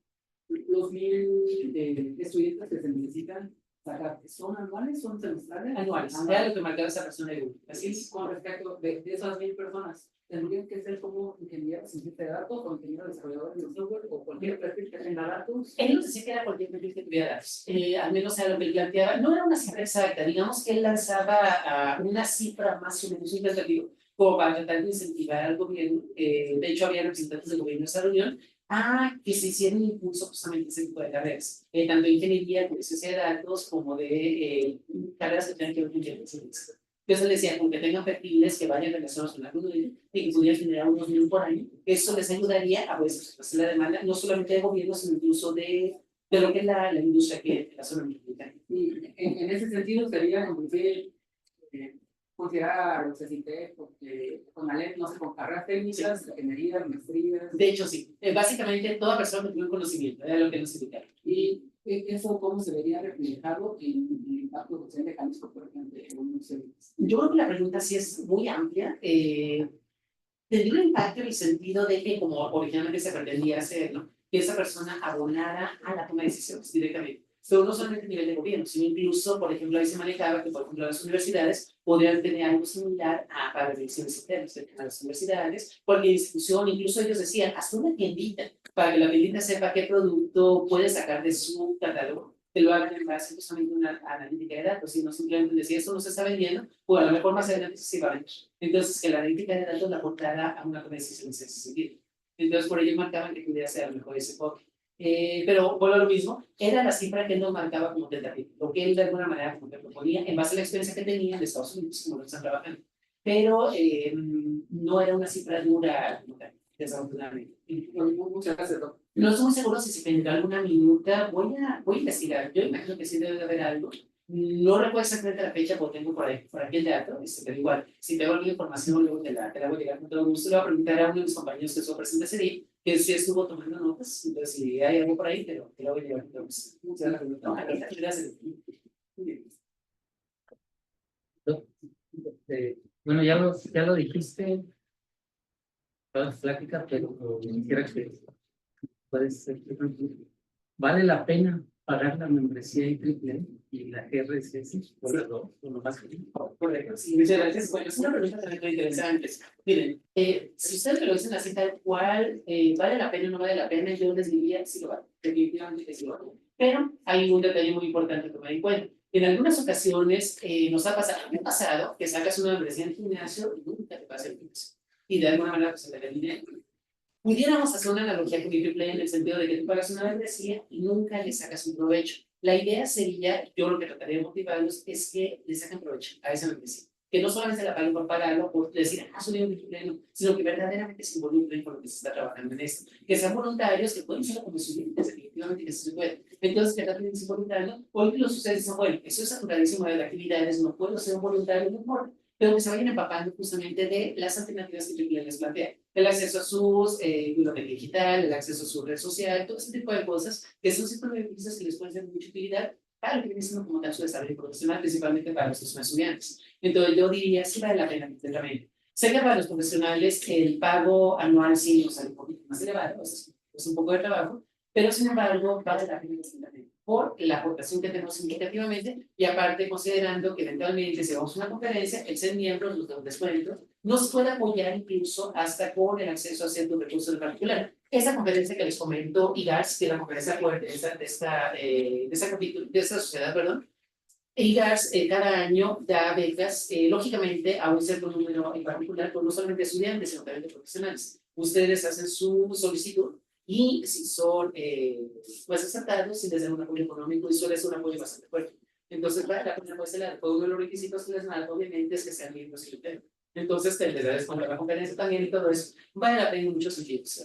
los 1000 estudiantes que se necesitan sacar. ¿Son anuales? ¿Son semestrales? Anuales. Era lo que marcaba esa persona de Google. Así es, con respecto de esas 1000 personas, tendrían que ser como ingenieros en ciencia de datos o ingenieros desarrolladores de software o cualquier perfil que tenga datos. Él nos decía que era cualquier perfil que tuviera datos. Al menos era lo que él planteaba. No era una cifra exacta. Digamos que él lanzaba una cifra más o menos significativa como para tratar de incentivar al gobierno. De hecho, había representantes del gobierno en esa reunión a que se hiciera un impulso justamente ese tipo de carreras, tanto de ingeniería, de ciencia de datos, como de carreras que tengan que ver con inteligencia artificial. Entonces les decía, con que tengan perfiles que vayan relacionados con algo y que pudieran generar unos 1000 por año, eso les ayudaría a pues, hacer la demanda, no solamente de gobierno, sino incluso de lo que es la industria que la zona metropolitana. Y en ese sentido sería como que considerar los CCT, porque con la ley, no sé, con carreras técnicas, ingeniería, maestrías. De hecho, sí. Básicamente, toda persona que tiene un conocimiento, era lo que nos indicaba. Y eso, ¿cómo se vería reflejado en el impacto social de Jalisco, por ejemplo? Yo creo que la pregunta sí es muy amplia. Tendría un impacto en el sentido de que, como originalmente se pretendía hacer, ¿no? Que esa persona abonara a la toma de decisiones directamente. Pero no solamente a nivel de gobierno, sino incluso, por ejemplo, ahí se manejaba que, por ejemplo, las universidades podrían tener algo similar a para elecciones internas a las universidades, cualquier institución, incluso ellos decían, hasta una tiendita, para que la tiendita sepa qué producto puede sacar de su catálogo, que lo hagan en base justamente a una analítica de datos, y no simplemente decir, esto no se está vendiendo, o a lo mejor más adelante sí va a vender. Entonces, que la analítica de datos la aportara a una decisión en ese sentido. Entonces, por ello marcaban que pudiera ser a lo mejor ese enfoque. Pero bueno, lo mismo, era la cifra que él nos marcaba como tentativa, lo que él de alguna manera como que proponía en base a la experiencia que tenía en Estados Unidos, como lo están trabajando. Pero no era una cifra dura, desafortunadamente. Muchas gracias, doctor. No estoy muy seguro si se tendrá alguna minuta, voy a investigar, yo imagino que sí debe de haber algo. No recuerdo exactamente la fecha porque tengo por aquí el dato, pero igual, si tengo alguna información, luego te la voy a llegar con todo gusto. Le voy a preguntar a uno de mis compañeros que estuvo presente ese día, que sí estuvo tomando notas, entonces si hay algo por ahí, te lo voy a llevar con todo gusto. Muchas gracias. No, gracias. Bueno, ya lo dijiste, toda la plática, pero quisiera que puedes ser. ¿Vale la pena pagar la membresía IEEE y la GRCS por las dos? ¿O no más que Correcto, sí, muchas gracias. Bueno, es una pregunta también muy interesante. Miren, si ustedes me lo dicen así tal cual, ¿vale la pena o no vale la pena? Yo les diría, sí lo vale, definitivamente que sí lo vale. Pero hay un detalle muy importante que tomar en cuenta. En algunas ocasiones nos ha pasado, me ha pasado que sacas una membresía en el gimnasio y nunca te pasa el gimnasio. Y de alguna manera pues, se te da el dinero. Pudiéramos hacer una analogía con IEEE en el sentido de que tú pagas una membresía y nunca le sacas un provecho. La idea sería, yo lo que trataría de motivarlos es que le saquen provecho a esa membresía. Que no solamente la paguen por pagarlo, por decir, soy un IEEE, sino que verdaderamente se involucren con lo que se está trabajando en esto. Que sean voluntarios, que pueden ser como estudiantes, definitivamente que se puede. Entonces, que también se voluntarios, o incluso ustedes dicen, bueno, eso es saturadísimo de actividades, no puedo ser un voluntario, no importa, pero que se vayan empapando justamente de las alternativas que IEEE les plantea. El acceso a sus biblioteca digital, el acceso a su red social, todo ese tipo de cosas que son siempre beneficios que les pueden ser de mucha utilidad para lo que viene siendo como tal su desarrollo profesional, principalmente para los que son estudiantes. Entonces yo diría, sí vale la pena completamente. Sé que para los profesionales el pago anual sí nos sale un poquito más elevado, es un poco de trabajo, pero sin embargo vale la pena completamente por la aportación que tenemos significativamente y aparte considerando que eventualmente si vamos a una conferencia, el ser miembros, los descuentos, nos puede apoyar incluso hasta con el acceso a ciertos recursos en particular. Esa conferencia que les comento, IGARS, que es la conferencia fuerte de esta sociedad, perdón, IGARS cada año da becas, lógicamente, a un cierto número en particular, pues no solamente estudiantes, sino también de profesionales. Ustedes hacen su solicitud y si son pues aceptados, si les dan un apoyo económico y suele ser un apoyo bastante fuerte. Entonces, vale la pena, pues, uno de los requisitos que les dan, obviamente, es que sean miembros y entonces, te les da descuento a la conferencia también y todo eso. Vale la pena en muchos sentidos.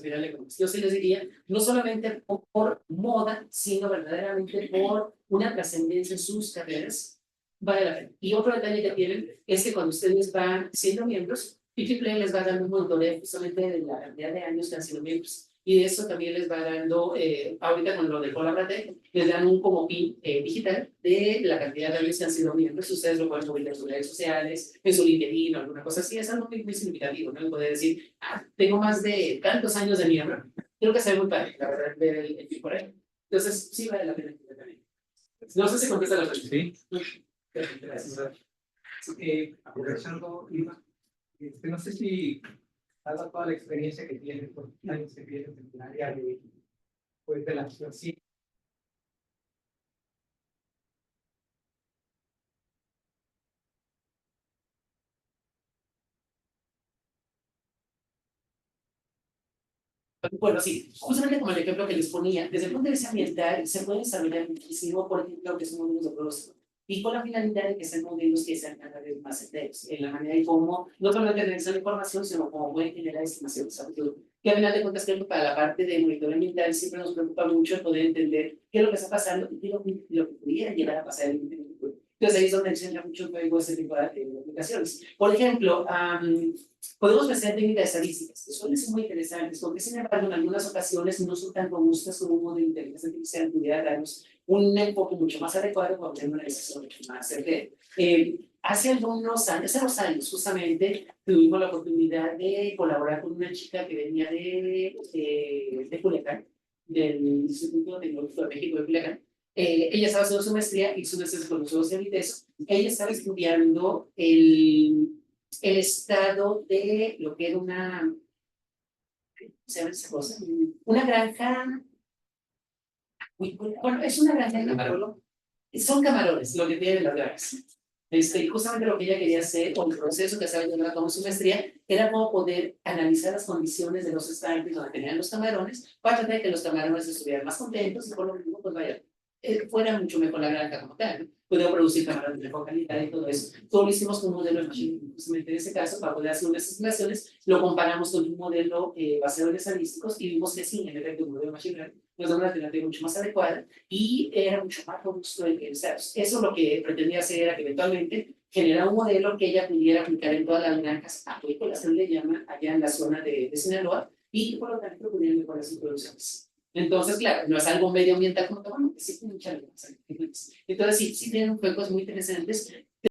Yo sí les diría, no solamente por moda, sino verdaderamente por una trascendencia en sus carreras. Vale la pena. Y otro detalle que tienen es que cuando ustedes van siendo miembros, IEEE les va dando un monitoreo justamente de la cantidad de años que han sido miembros. Y eso también les va dando, ahorita con lo de Colaborate, les dan un como PIN digital de la cantidad de años que han sido miembros. Ustedes lo pueden publicar en sus redes sociales, en su LinkedIn o alguna cosa así. Es algo muy significativo, ¿no? Poder decir, tengo más de tantos años de miembro. Creo que se ve muy padre, la verdad, ver el PIN por ahí. Entonces, sí vale la pena también. No sé si contesta la pregunta. Sí. Gracias. Aprovechando, Irma, no sé si, dada toda la experiencia que tienes, por años que tienes en el área de la situación, Bueno, sí, justamente como el ejemplo que les ponía, desde el punto de vista ambiental se puede desarrollar muchísimo, por ejemplo, que son modelos de propósito, y con la finalidad de que sean modelos que sean cada vez más enteros, en la manera y cómo, no solamente realizar información, sino como pueden generar estimaciones a futuro. Que a final de cuentas, creo que para la parte de monitoreo ambiental siempre nos preocupa mucho el poder entender qué es lo que está pasando y qué es lo que pudiera llegar a pasar en el futuro. Entonces ahí es donde enseña mucho el juego ese tipo de aplicaciones. Por ejemplo, podemos hacer técnicas estadísticas, que suelen ser muy interesantes, porque sin embargo en algunas ocasiones no son tan robustas como un modelo de inteligencia artificial pudiera darnos un enfoque mucho más adecuado para obtener una decisión mucho más certera. Hace unos años justamente tuvimos la oportunidad de colaborar con una chica que venía de Culiacán, del Instituto Tecnológico de México de Culiacán. Ella estaba haciendo su maestría y su maestría con los socios y eso, ella estaba estudiando el estado de lo que era una, ¿cómo se llama esa cosa? Una granja, bueno, es una granja de pueblo. Son camarones, lo que tienen las granjas. Y justamente lo que ella quería hacer, o el proceso que estaba llevando a cabo en su maestría, era cómo poder analizar las condiciones de los estanques donde tenían los camarones, para tratar de que los camarones estuvieran más contentos y por lo mismo, pues vaya, fuera mucho mejor la granja como tal, ¿no? Pudiera producir camarones de mejor calidad y todo eso. Todo lo hicimos con un modelo de machine learning. Justamente en ese caso, para poder hacer unas estimaciones, lo comparamos con un modelo basado en estadísticos y vimos que sí, en efecto, un modelo de machine learning nos da una alternativa mucho más adecuada y era mucho más robusto el status. Eso lo que pretendía hacer era que eventualmente generar un modelo que ella pudiera aplicar en todas las granjas acuícolas, se le llama allá en la zona de Sinaloa, y por lo tanto pudiera mejorar sus producciones. Entonces, claro, no es algo medioambiental como todo, bueno, que sí tiene mucha relación. Entonces, sí, sí tienen juegos muy interesantes